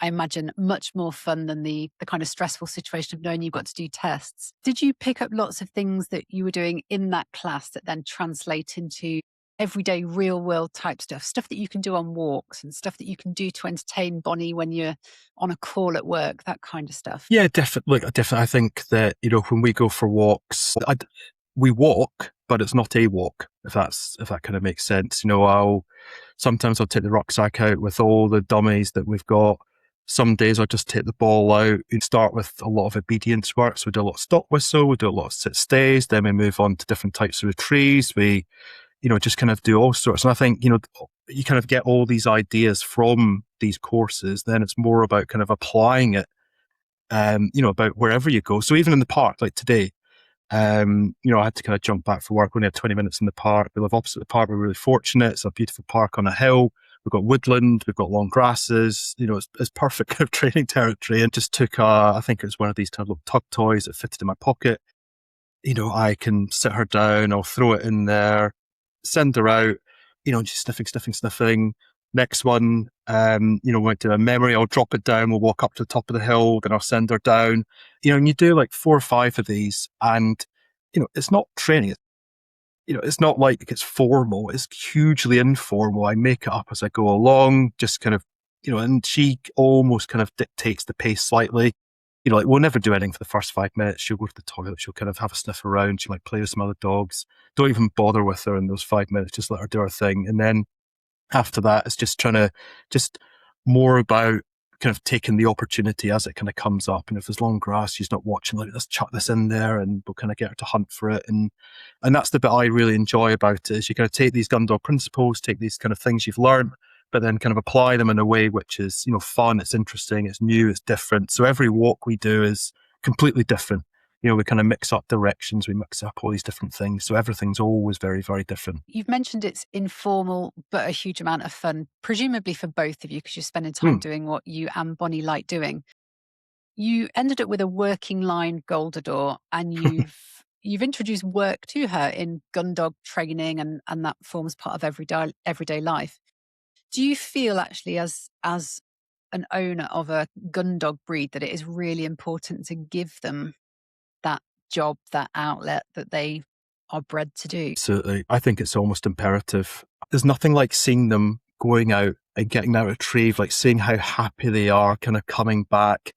[SPEAKER 1] I imagine much more fun than the kind of stressful situation of knowing you've got to do tests. Did you pick up lots of things that you were doing in that class that then translate into everyday real world type stuff that you can do on walks and stuff that you can do to entertain Bonnie when you're on a call at work, that kind of stuff?
[SPEAKER 2] Yeah, definitely. I think that, when we go for walks, we walk, but it's not a walk, if that kind of makes sense. Sometimes I'll take the rucksack out with all the dummies that we've got. Some days I'll just take the ball out and start with a lot of obedience work. So we do a lot of stop whistle, we do a lot of sit stays, then we move on to different types of retrieves. We, just kind of do all sorts. And I think, you kind of get all these ideas from these courses. Then it's more about kind of applying it, about wherever you go. So even in the park, like today, I had to kind of jump back for work. We only had 20 minutes in the park. We live opposite the park. We're really fortunate. It's a beautiful park on a hill. We've got woodland. We've got long grasses. It's perfect kind of training territory. And just took, I think it was one of these kind of little tug toys that fitted in my pocket. I can sit her down. I'll throw it in there, send her out, just sniffing. Next one, we might do a memory. I'll drop it down. We'll walk up to the top of the hill. Then I'll send her down. And you do like 4 or 5 of these, and it's not training. It's not like it's formal. It's hugely informal. I make it up as I go along. Just kind of, and she almost kind of dictates the pace slightly. Like we'll never do anything for the first 5 minutes. She'll go to the toilet. She'll kind of have a sniff around. She might play with some other dogs. Don't even bother with her in those 5 minutes. Just let her do her thing, and then after that, it's just more about kind of taking the opportunity as it kind of comes up. And if there's long grass, she's not watching, like, let's chuck this in there, and we'll kind of get her to hunt for it. And that's the bit I really enjoy about it, is you kind of take these Gundog principles, take these kind of things you've learned, but then kind of apply them in a way which is, fun, it's interesting, it's new, it's different. So every walk we do is completely different. We kind of mix up directions, we mix up all these different things. So everything's always very, very different.
[SPEAKER 1] You've mentioned it's informal, but a huge amount of fun, presumably for both of you, because you're spending time doing what you and Bonnie like doing. You ended up with a working line Goldador, and you've introduced work to her in Gundog training, and that forms part of everyday life. Do you feel actually as an owner of a Gundog breed that it is really important to give them that job, that outlet that they are bred to do?
[SPEAKER 2] Absolutely. I think it's almost imperative. There's nothing like seeing them going out and getting that retrieve, like seeing how happy they are, kind of coming back.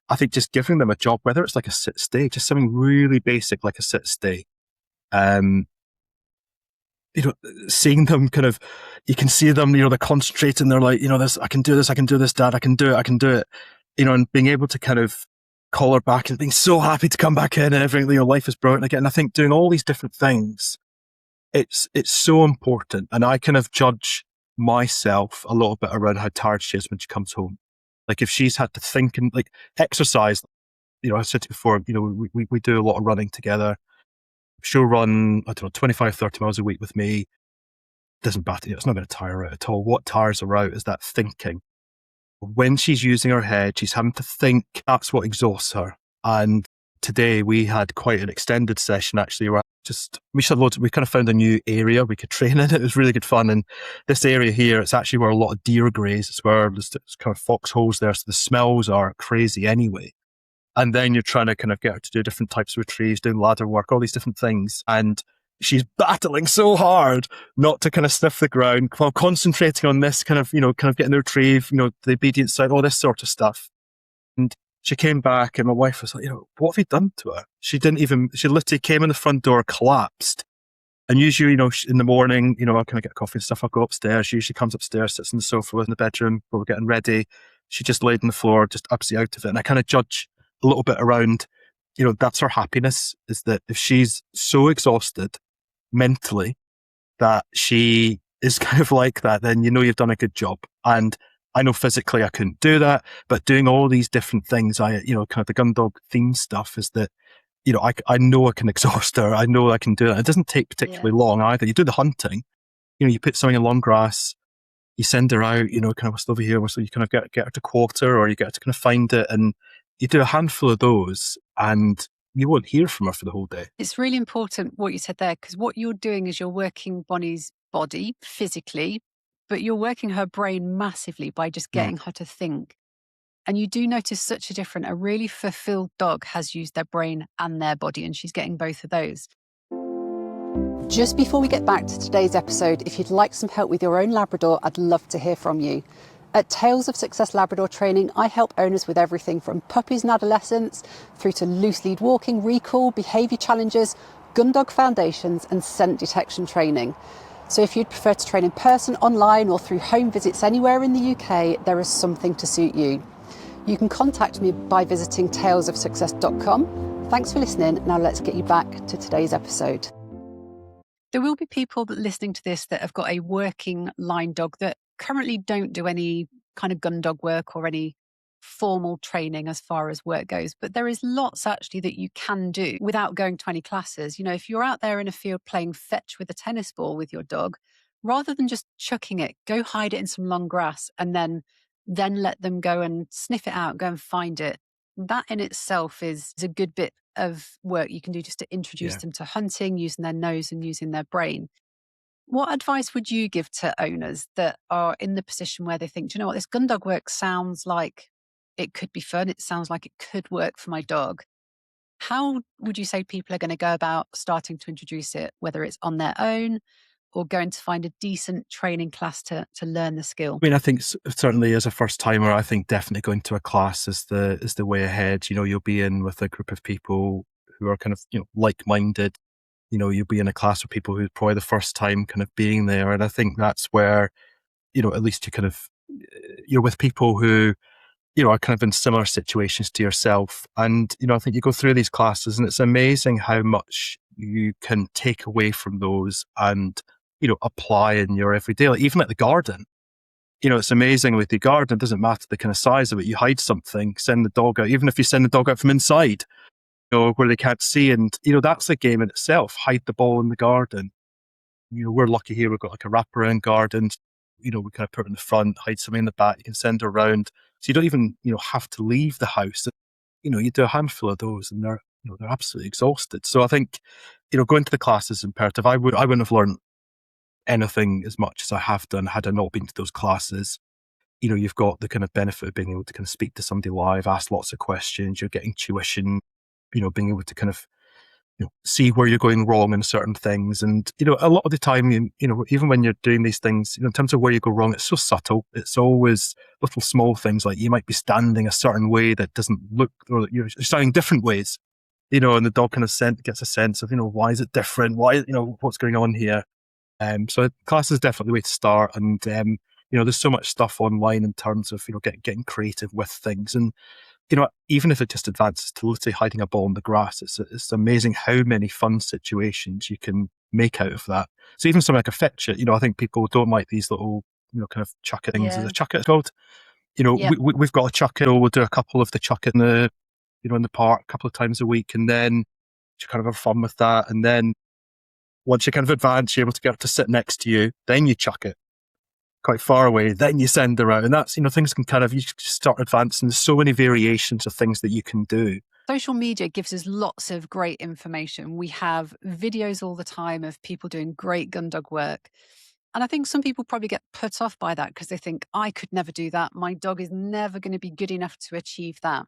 [SPEAKER 2] I think just giving them a job, whether it's like a sit stay, just something really basic like a sit stay. Seeing them kind of, you can see them, they're concentrating, they're like, this, I can do this, Dad, I can do it, and being able to kind of call her back and being so happy to come back in and everything, life is brilliant again. I think doing all these different things, it's so important. And I kind of judge myself a little bit around how tired she is when she comes home. Like if she's had to think and like exercise, I said to you before, we do a lot of running together. She'll run, 25, 30 miles a week with me. Doesn't matter. It's not going to tire her out at all. What tires her out is that thinking. When she's using her head, she's having to think. That's what exhausts her. And today we had quite an extended session actually where we kind of found a new area we could train in. It was really good fun. And this area here, it's actually where a lot of deer graze. It's where there's kind of foxholes there. So the smells are crazy anyway. And then you're trying to kind of get her to do different types of retrieves, doing ladder work, all these different things. And she's battling so hard not to kind of sniff the ground while concentrating on this kind of getting the retrieve, the obedience side, all this sort of stuff. And she came back and my wife was like, what have you done to her? She literally came in the front door, collapsed. And usually, in the morning, I'll kind of get coffee and stuff. I'll go upstairs. She usually comes upstairs, sits on the sofa in the bedroom while we're getting ready. She just laid on the floor, just absolutely out of it. And I kind of judge a little bit around, that's her happiness, is that if she's so exhausted mentally that she is kind of like that, then you've done a good job. And I know physically I couldn't do that, but doing all these different things, kind of the Gundog theme stuff is that, I know I can exhaust her. I know I can do it. It doesn't take particularly long either. You do the hunting, you put something in long grass, you send her out, kind of whistle over here, so you kind of get her to quarter, or you get her to kind of find it, and you do a handful of those and you won't hear from her for the whole day.
[SPEAKER 1] It's really important what you said there, because what you're doing is you're working Bonnie's body physically, but you're working her brain massively by just getting her to think. And you do notice such a difference. A really fulfilled dog has used their brain and their body, and she's getting both of those. Just before we get back to today's episode, if you'd like some help with your own Labrador, I'd love to hear from you. At Tales of Success Labrador Training, I help owners with everything from puppies and adolescents through to loose lead walking, recall, behaviour challenges, Gundog foundations and scent detection training. So if you'd prefer to train in person, online or through home visits anywhere in the UK, there is something to suit you. You can contact me by visiting talesofsuccess.com. Thanks for listening. Now let's get you back to today's episode. There will be people listening to this that have got a working line dog that currently don't do any kind of Gundog work or any formal training as far as work goes. But there is lots actually that you can do without going to any classes. If you're out there in a field playing fetch with a tennis ball with your dog, rather than just chucking it, go hide it in some long grass and then let them go and sniff it out, go and find it. That in itself is a good bit of work you can do just to introduce them to hunting, using their nose and using their brain. What advice would you give to owners that are in the position where they think, do you know what, this Gundog work sounds like it could be fun. It sounds like it could work for my dog. How would you say people are going to go about starting to introduce it, whether it's on their own or going to find a decent training class to learn the skill?
[SPEAKER 2] I think certainly as a first timer, I think definitely going to a class is the way ahead. You'll be in with a group of people who are kind of, like-minded. You'll be in a class with people who's probably the first time kind of being there. And I think that's where, at least you're with people who, are kind of in similar situations to yourself. And, I think you go through these classes and it's amazing how much you can take away from those and, apply in your everyday, like even at the garden. It's amazing with the garden, it doesn't matter the kind of size of it. You hide something, send the dog out, even if you send the dog out from inside, where they can't see. And, that's a game in itself. Hide the ball in the garden. We're lucky here. We've got like a wraparound garden. We kind of put it in the front, hide something in the back. You can send her around. So you don't even, have to leave the house. You do a handful of those and they're absolutely exhausted. So I think, going to the class is imperative. I wouldn't have learned anything as much as I have done had I not been to those classes. You've got the kind of benefit of being able to kind of speak to somebody live, ask lots of questions. You're getting tuition, being able to kind of, see where you're going wrong in certain things. And, a lot of the time, even when you're doing these things, in terms of where you go wrong, it's so subtle. It's always little small things like you might be standing a certain way that doesn't look, or you're standing different ways, and the dog kind of gets a sense of, why is it different? Why, what's going on here? So class is definitely the way to start. And, there's so much stuff online in terms of, getting creative with things. And, even if it just advances to literally hiding a ball in the grass, it's amazing how many fun situations you can make out of that. So even something like a fetch it, I think people don't like these little, kind of chuck it things. Is a chuck it called? We've got a chuck it. We'll do a couple of the chuck it in the, in the park a couple of times a week. And then you kind of have fun with that. And then once you kind of advance, you're able to get her to sit next to you, then you chuck it quite far away, then you send her out. And that's, things can kind of, you start advancing. There's so many variations of things that you can do.
[SPEAKER 1] Social media gives us lots of great information. We have videos all the time of people doing great Gundog work. And I think some people probably get put off by that because they think, I could never do that. My dog is never going to be good enough to achieve that.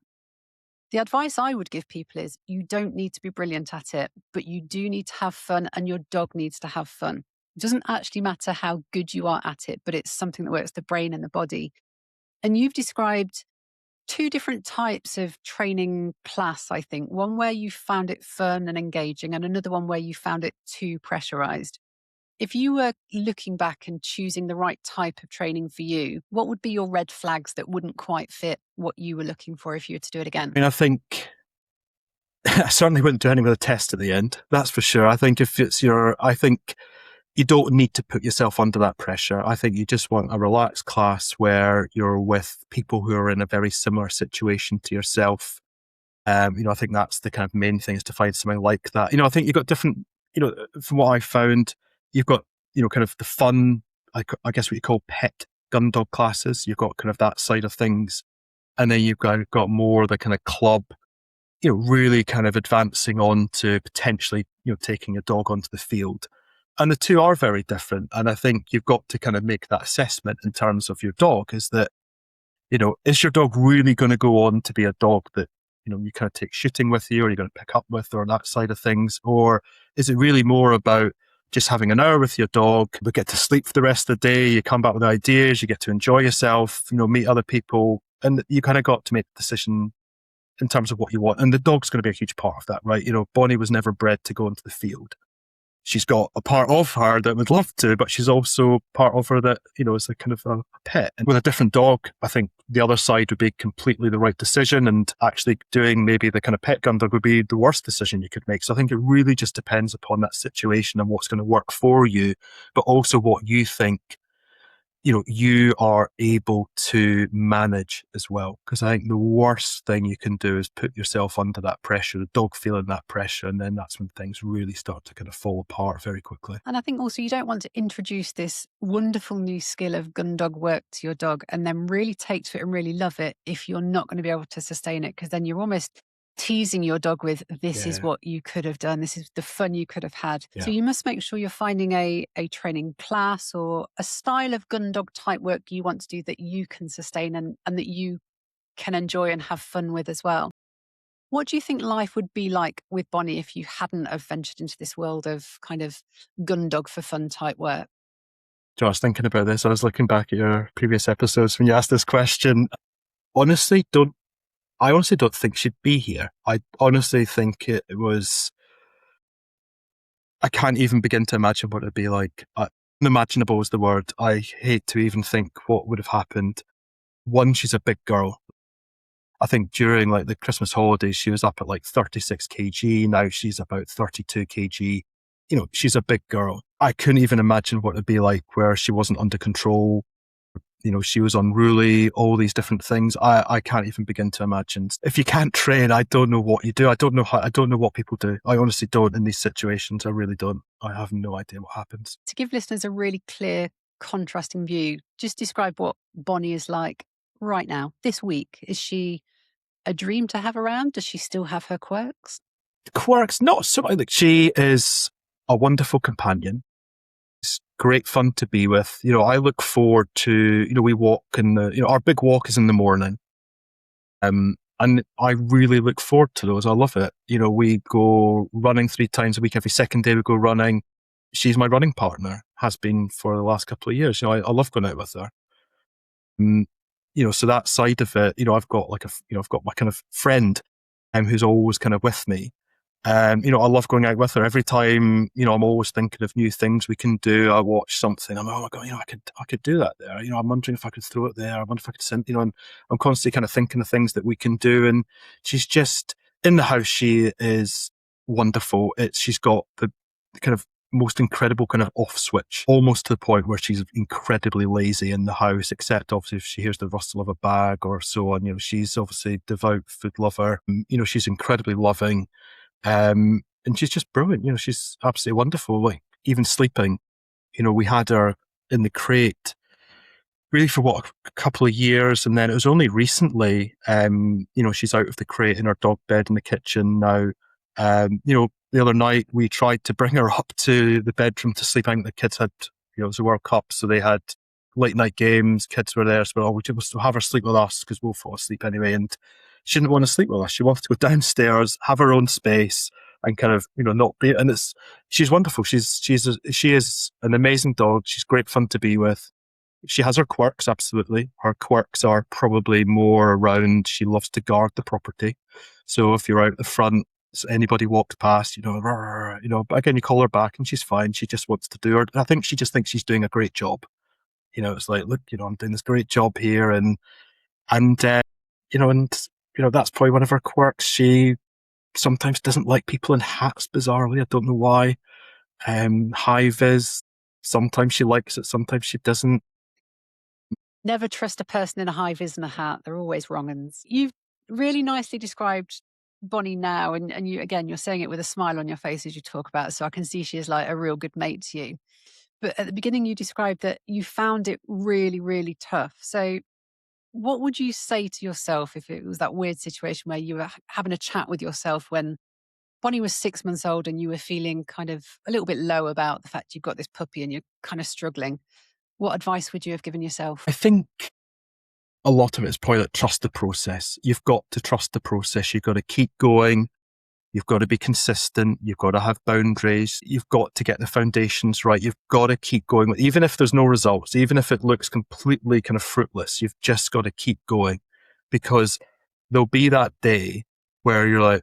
[SPEAKER 1] The advice I would give people is you don't need to be brilliant at it, but you do need to have fun and your dog needs to have fun. It doesn't actually matter how good you are at it, but it's something that works the brain and the body. And you've described two different types of training class, I think. One where you found it fun and engaging, and another one where you found it too pressurized. If you were looking back and choosing the right type of training for you, what would be your red flags that wouldn't quite fit what you were looking for if you were to do it again?
[SPEAKER 2] I think I certainly wouldn't do any with a test at the end. That's for sure. I think I think you don't need to put yourself under that pressure. I think you just want a relaxed class where you're with people who are in a very similar situation to yourself. I think that's the kind of main thing, is to find something like that. I think you've got different, from what I found, you've got, kind of the fun, I guess what you call pet Gundog classes. You've got kind of that side of things. And then you've got more the kind of club, really kind of advancing on to potentially, taking a dog onto the field. And the two are very different. And I think you've got to kind of make that assessment in terms of your dog, is that, is your dog really going to go on to be a dog that, you kind of take shooting with you, or you're going to pick up with, or that side of things? Or is it really more about just having an hour with your dog, you get to sleep for the rest of the day, you come back with ideas, you get to enjoy yourself, meet other people, and you kind of got to make the decision in terms of what you want. And the dog's going to be a huge part of that, right? Bonnie was never bred to go into the field. She's got a part of her that would love to, but she's also part of her that, is a kind of a pet. And with a different dog, I think the other side would be completely the right decision, and actually doing maybe the kind of pet Gundog would be the worst decision you could make. So I think it really just depends upon that situation and what's going to work for you, but also what you think, you are able to manage as well. Because I think the worst thing you can do is put yourself under that pressure, the dog feeling that pressure, and then that's when things really start to kind of fall apart very quickly.
[SPEAKER 1] And I think also you don't want to introduce this wonderful new skill of Gundog work to your dog and then really take to it and really love it if you're not going to be able to sustain it, because then you're almost teasing your dog with, this is what you could have done, this is the fun you could have had. So you must make sure you're finding a training class or a style of Gundog type work you want to do that you can sustain and that you can enjoy and have fun with as well. What do you think life would be like with Bonnie if you hadn't have ventured into this world of kind of Gundog for fun type work?
[SPEAKER 2] I was thinking about this. I was looking back at your previous episodes when you asked this question. I honestly don't think she'd be here. I honestly think it was, I can't even begin to imagine what it'd be like. Unimaginable is the word. I hate to even think what would have happened. One, she's a big girl. I think during like the Christmas holidays, she was up at like 36 kg. Now she's about 32 kg. She's a big girl. I couldn't even imagine what it'd be like where she wasn't under control. She was unruly, all these different things. I can't even begin to imagine. If you can't train, I don't know what you do. I don't know what people do. I honestly don't in these situations. I really don't. I have no idea what happens.
[SPEAKER 1] To give listeners a really clear, contrasting view, just describe what Bonnie is like right now, this week. Is she a dream to have around? Does she still have her quirks?
[SPEAKER 2] Quirks, not so much. Like, she is a wonderful companion. It's great fun to be with. I look forward to, we walk our big walk is in the morning. And I really look forward to those. I love it. We go running 3 times a week. Every second day we go running. She's my running partner, has been for the last couple of years. I love going out with her. So that side of it, I've got I've got my kind of friend, who's always kind of with me. I love going out with her every time. I'm always thinking of new things we can do. I watch something. I'm, oh my God, I could do that there. I'm wondering if I could throw it there. I wonder if I could send, and I'm constantly kind of thinking of things that we can do. And she's just in the house. She is wonderful. She's got the kind of most incredible kind of off switch, almost to the point where she's incredibly lazy in the house, except obviously if she hears the rustle of a bag or so on. She's obviously devout food lover. She's incredibly loving. And she's just brilliant. She's absolutely wonderful. Like, even sleeping, we had her in the crate really for a couple of years. And then it was only recently, she's out of the crate in her dog bed in the kitchen now. The other night we tried to bring her up to the bedroom to sleep. I think the kids had, it was a World Cup, so they had late night games. Kids were there, so we just have her sleep with us because we'll fall asleep anyway. And she didn't want to sleep with us. She wanted to go downstairs, have her own space, and kind of, not be. And she's wonderful. She is an amazing dog. She's great fun to be with. She has her quirks, absolutely. Her quirks are probably more around, she loves to guard the property. So if you're out the front, anybody walked past, but again, you call her back and she's fine. She just wants to do her. I think she just thinks she's doing a great job. It's like, look, I'm doing this great job here. And that's probably one of her quirks. She sometimes doesn't like people in hats, bizarrely. I don't know why. High vis, sometimes she likes it, sometimes she doesn't.
[SPEAKER 1] Never trust a person in a high vis and a hat. They're always wrong. And you've really nicely described Bonnie now. And you're saying it with a smile on your face as you talk about it. So I can see she is like a real good mate to you. But at the beginning, you described that you found it really, really tough. So what would you say to yourself if it was that weird situation where you were having a chat with yourself when Bonnie was 6 months old and you were feeling kind of a little bit low about the fact you've got this puppy and you're kind of struggling? What advice would you have given yourself?
[SPEAKER 2] I think a lot of it is probably like, trust the process. You've got to trust the process. You've got to keep going. You've got to be consistent. You've got to have boundaries. You've got to get the foundations right. You've got to keep going. Even if there's no results, even if it looks completely kind of fruitless, you've just got to keep going, because there'll be that day where you're like,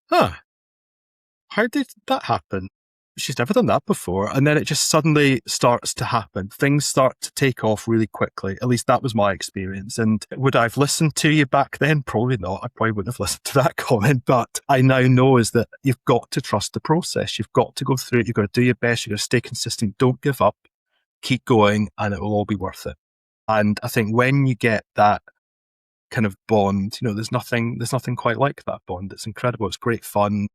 [SPEAKER 2] how did that happen? She's never done that before. And then it just suddenly starts to happen. Things start to take off really quickly. At least that was my experience. And would I have listened to you back then? Probably not. I probably wouldn't have listened to that comment. But I now know is that you've got to trust the process. You've got to go through it. You've got to do your best. You've got to stay consistent. Don't give up. Keep going, and it will all be worth it. And I think when you get that kind of bond, there's nothing quite like that bond. It's incredible. It's great fun.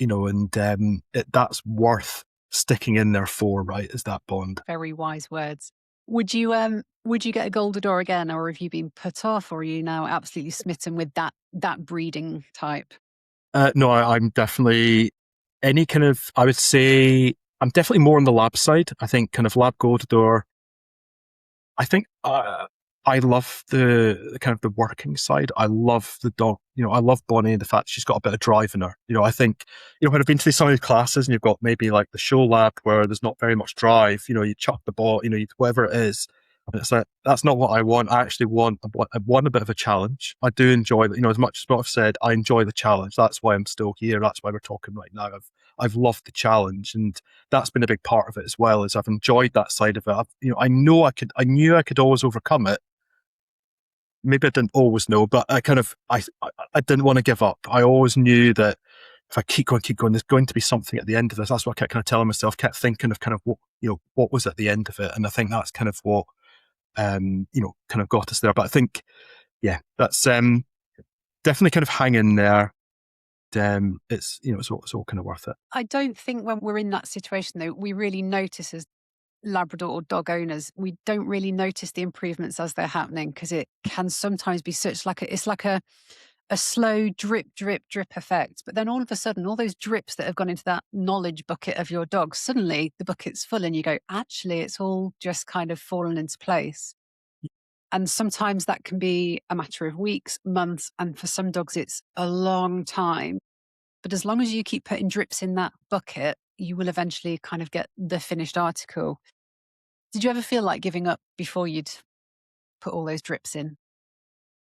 [SPEAKER 2] And that's worth sticking in there for, right? Is that bond.
[SPEAKER 1] Very wise words. Would you get a Goldador again, or have you been put off, or are you now absolutely smitten with that breeding type?
[SPEAKER 2] No, I'm definitely I would say I'm definitely more on the lab side. I think kind of lab Goldador. I think I love the kind of the working side. I love the dog. I love Bonnie and the fact she's got a bit of drive in her. I think, when I've been to some of these classes and you've got maybe like the show lab where there's not very much drive, you chuck the ball, whatever it is. And it's like, that's not what I want. I actually want a bit of a challenge. I do enjoy that, as much as what I've said, I enjoy the challenge. That's why I'm still here. That's why we're talking right now. I've loved the challenge, and that's been a big part of it as well, is I've enjoyed that side of it. I knew I could always overcome it. Maybe I didn't always know, but I didn't want to give up. I always knew that if I keep going, there's going to be something at the end of this. That's what I kept kind of telling myself, kept thinking of kind of what was at the end of it. And I think that's kind of what kind of got us there. But I think, yeah, that's definitely kind of hang in there. It's all kind of worth it.
[SPEAKER 1] I don't think when we're in that situation, though, we really notice as Labrador or dog owners, we don't really notice the improvements as they're happening, because it can sometimes be such it's like a slow drip, drip, drip effect. But then all of a sudden, all those drips that have gone into that knowledge bucket of your dog, suddenly the bucket's full and you go, actually, it's all just kind of fallen into place. And sometimes that can be a matter of weeks, months, and for some dogs, it's a long time. But as long as you keep putting drips in that bucket, you will eventually kind of get the finished article. Did you ever feel like giving up before you'd put all those drips in?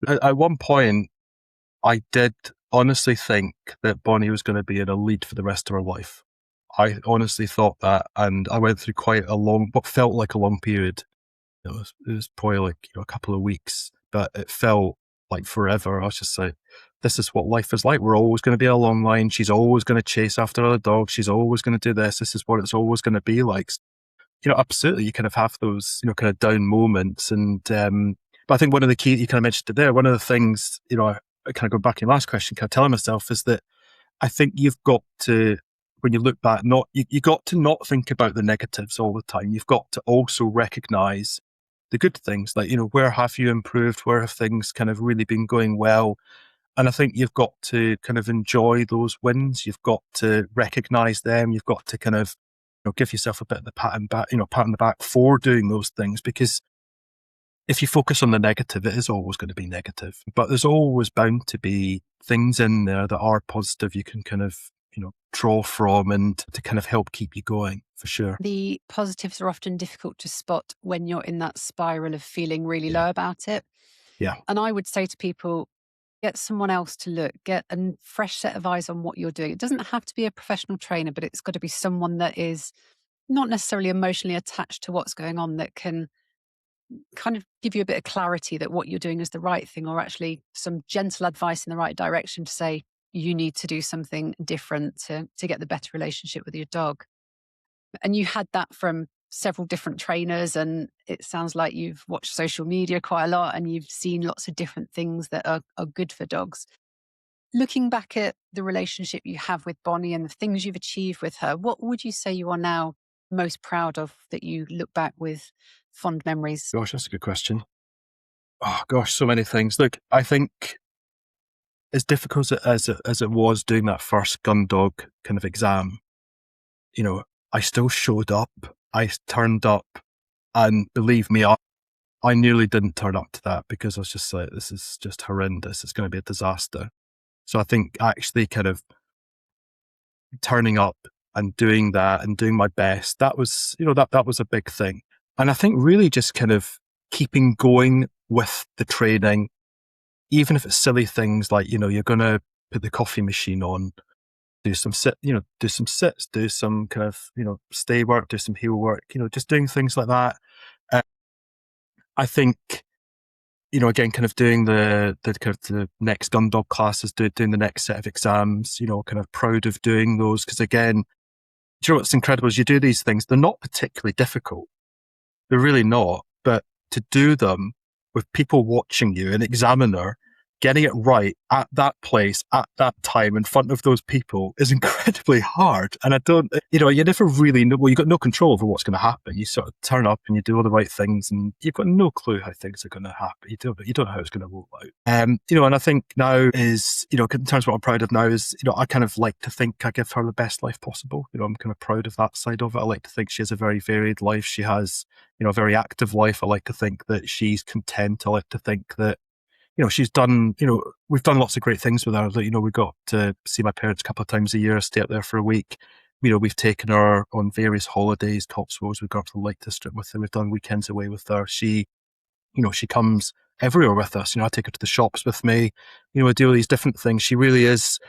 [SPEAKER 2] At one point, I did honestly think that Bonnie was going to be in a lead for the rest of her life. I honestly thought that, and I went through quite what felt like a long period. It was probably like a couple of weeks, but it felt like forever. I was just like, this is what life is like. We're always going to be a long line. She's always going to chase after other dogs. She's always going to do this. This is what it's always going to be like. Absolutely, you kind of have those, kind of down moments. And but I think one of the key, you kind of mentioned it there, one of the things, I kind of go back to your last question, kind of telling myself is that I think you've got to, when you look back, you got to not think about the negatives all the time. You've got to also recognize the good things, like, where have you improved? Where have things kind of really been going well? And I think you've got to kind of enjoy those wins. You've got to recognize them. You've got to kind of, give yourself a bit of the pat on the back for doing those things, because if you focus on the negative, it is always going to be negative. But there's always bound to be things in there that are positive you can kind of, draw from and to kind of help keep you going, for sure.
[SPEAKER 1] The positives are often difficult to spot when you're in that spiral of feeling really low about it.
[SPEAKER 2] Yeah.
[SPEAKER 1] And I would say to people, get someone else to look, get a fresh set of eyes on what you're doing. It doesn't have to be a professional trainer, but it's got to be someone that is not necessarily emotionally attached to what's going on, that can kind of give you a bit of clarity that what you're doing is the right thing, or actually some gentle advice in the right direction to say, you need to do something different to get the better relationship with your dog. And you had that from several different trainers, and it sounds like you've watched social media quite a lot and you've seen lots of different things that are good for dogs. Looking back at the relationship you have with Bonnie and the things you've achieved with her, what would you say you are now most proud of, that you look back with fond memories?
[SPEAKER 2] Gosh, that's a good question. Oh gosh, so many things. Look, I think as difficult as it was doing that first Gundog kind of exam, I still showed up. I turned up, and believe me, I nearly didn't turn up to that, because I was just like, this is just horrendous. It's going to be a disaster. So I think actually kind of turning up and doing that and doing my best, that was, that was a big thing. And I think really just kind of keeping going with the training, even if it's silly things like, you're going to put the coffee machine on, do some sits, do some kind of, stay work, do some heel work, just doing things like that. I think, again, kind of doing the kind of the next Gundog classes, doing the next set of exams, kind of proud of doing those. Because again, do you know what's incredible is you do these things, they're not particularly difficult. They're really not. But to do them with people watching you, an examiner, getting it right at that place, at that time, in front of those people is incredibly hard. And I don't, you never really know, well, you've got no control over what's going to happen. You sort of turn up and you do all the right things and you've got no clue how things are going to happen. You don't know how it's going to roll out. And I think now is, in terms of what I'm proud of now is, I kind of like to think I give her the best life possible. I'm kind of proud of that side of it. I like to think she has a very varied life. She has, a very active life. I like to think that she's content. I like to think that, she's done, we've done lots of great things with her. We got to see my parents a couple of times a year, stay up there for a week. We've taken her on various holidays, Cotswolds, we've gone to the Lake District with her. We've done weekends away with her. She comes everywhere with us. I take her to the shops with me. We do all these different things. She really is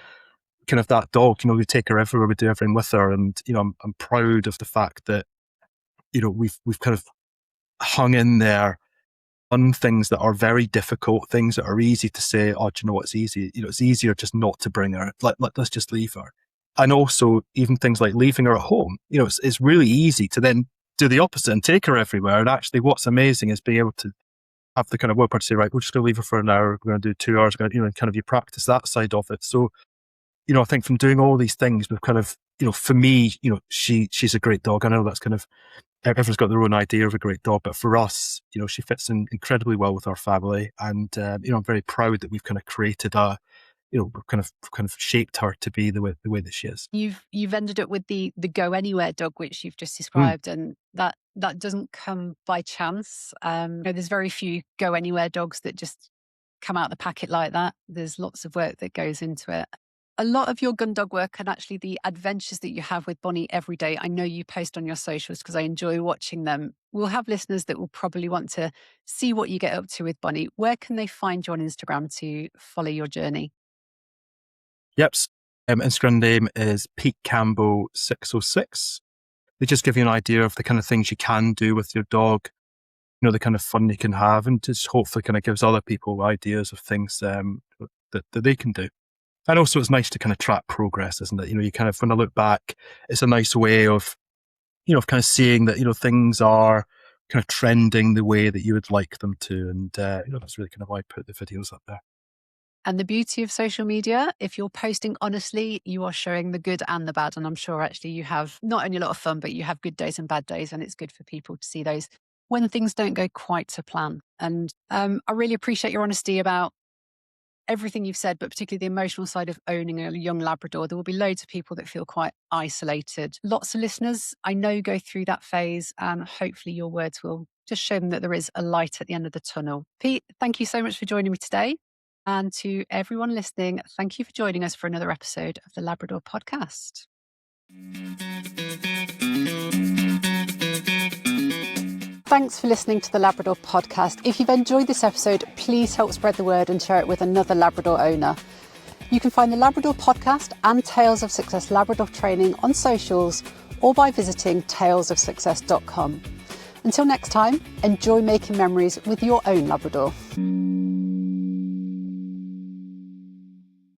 [SPEAKER 2] kind of that dog. We take her everywhere. We do everything with her. And, I'm proud of the fact that, we've kind of hung in there on things that are very difficult, things that are easy to say, oh, do you know what's easy? It's easier just not to bring her. Let's just leave her. And also even things like leaving her at home. It's really easy to then do the opposite and take her everywhere. And actually what's amazing is being able to have the kind of willpower to say, right, we're just going to leave her for an hour, we're going to do 2 hours, we're going to, kind of you practice that side of it. So, I think from doing all these things, we've kind of, for me, she's a great dog. I know that's kind of, everyone's got their own idea of a great dog, but for us, she fits in incredibly well with our family. And, I'm very proud that we've kind of created kind of shaped her to be the way that she is.
[SPEAKER 1] You've ended up with the go anywhere dog, which you've just
[SPEAKER 2] Mm.
[SPEAKER 1] described, and that doesn't come by chance. There's very few go anywhere dogs that just come out of the packet like that. There's lots of work that goes into it. A lot of your Gundog work and actually the adventures that you have with Bonnie every day, I know you post on your socials because I enjoy watching them. We'll have listeners that will probably want to see what you get up to with Bonnie. Where can they find you on Instagram to follow your journey?
[SPEAKER 2] Yep. Instagram name is Pete Campbell 606. They just give you an idea of the kind of things you can do with your dog, the kind of fun you can have, and just hopefully kind of gives other people ideas of things that they can do. And also it's nice to kind of track progress, isn't it? You kind of, when I look back, it's a nice way of, of kind of seeing that, things are kind of trending the way that you would like them to. And, that's really kind of why I put the videos up there.
[SPEAKER 1] And the beauty of social media, if you're posting honestly, you are showing the good and the bad. And I'm sure actually you have not only a lot of fun, but you have good days and bad days. And it's good for people to see those when things don't go quite to plan. And I really appreciate your honesty about everything you've said, but particularly the emotional side of owning a young Labrador. There will be loads of people that feel quite isolated. Lots of listeners I know go through that phase, and hopefully your words will just show them that there is a light at the end of the tunnel. Pete, thank you so much for joining me today. And to everyone listening, thank you for joining us for another episode of the Labrador Podcast. Thanks for listening to the Labrador Podcast. If you've enjoyed this episode, please help spread the word and share it with another Labrador owner. You can find the Labrador Podcast and Tales of Success Labrador training on socials or by visiting talesofsuccess.com. Until next time, enjoy making memories with your own Labrador.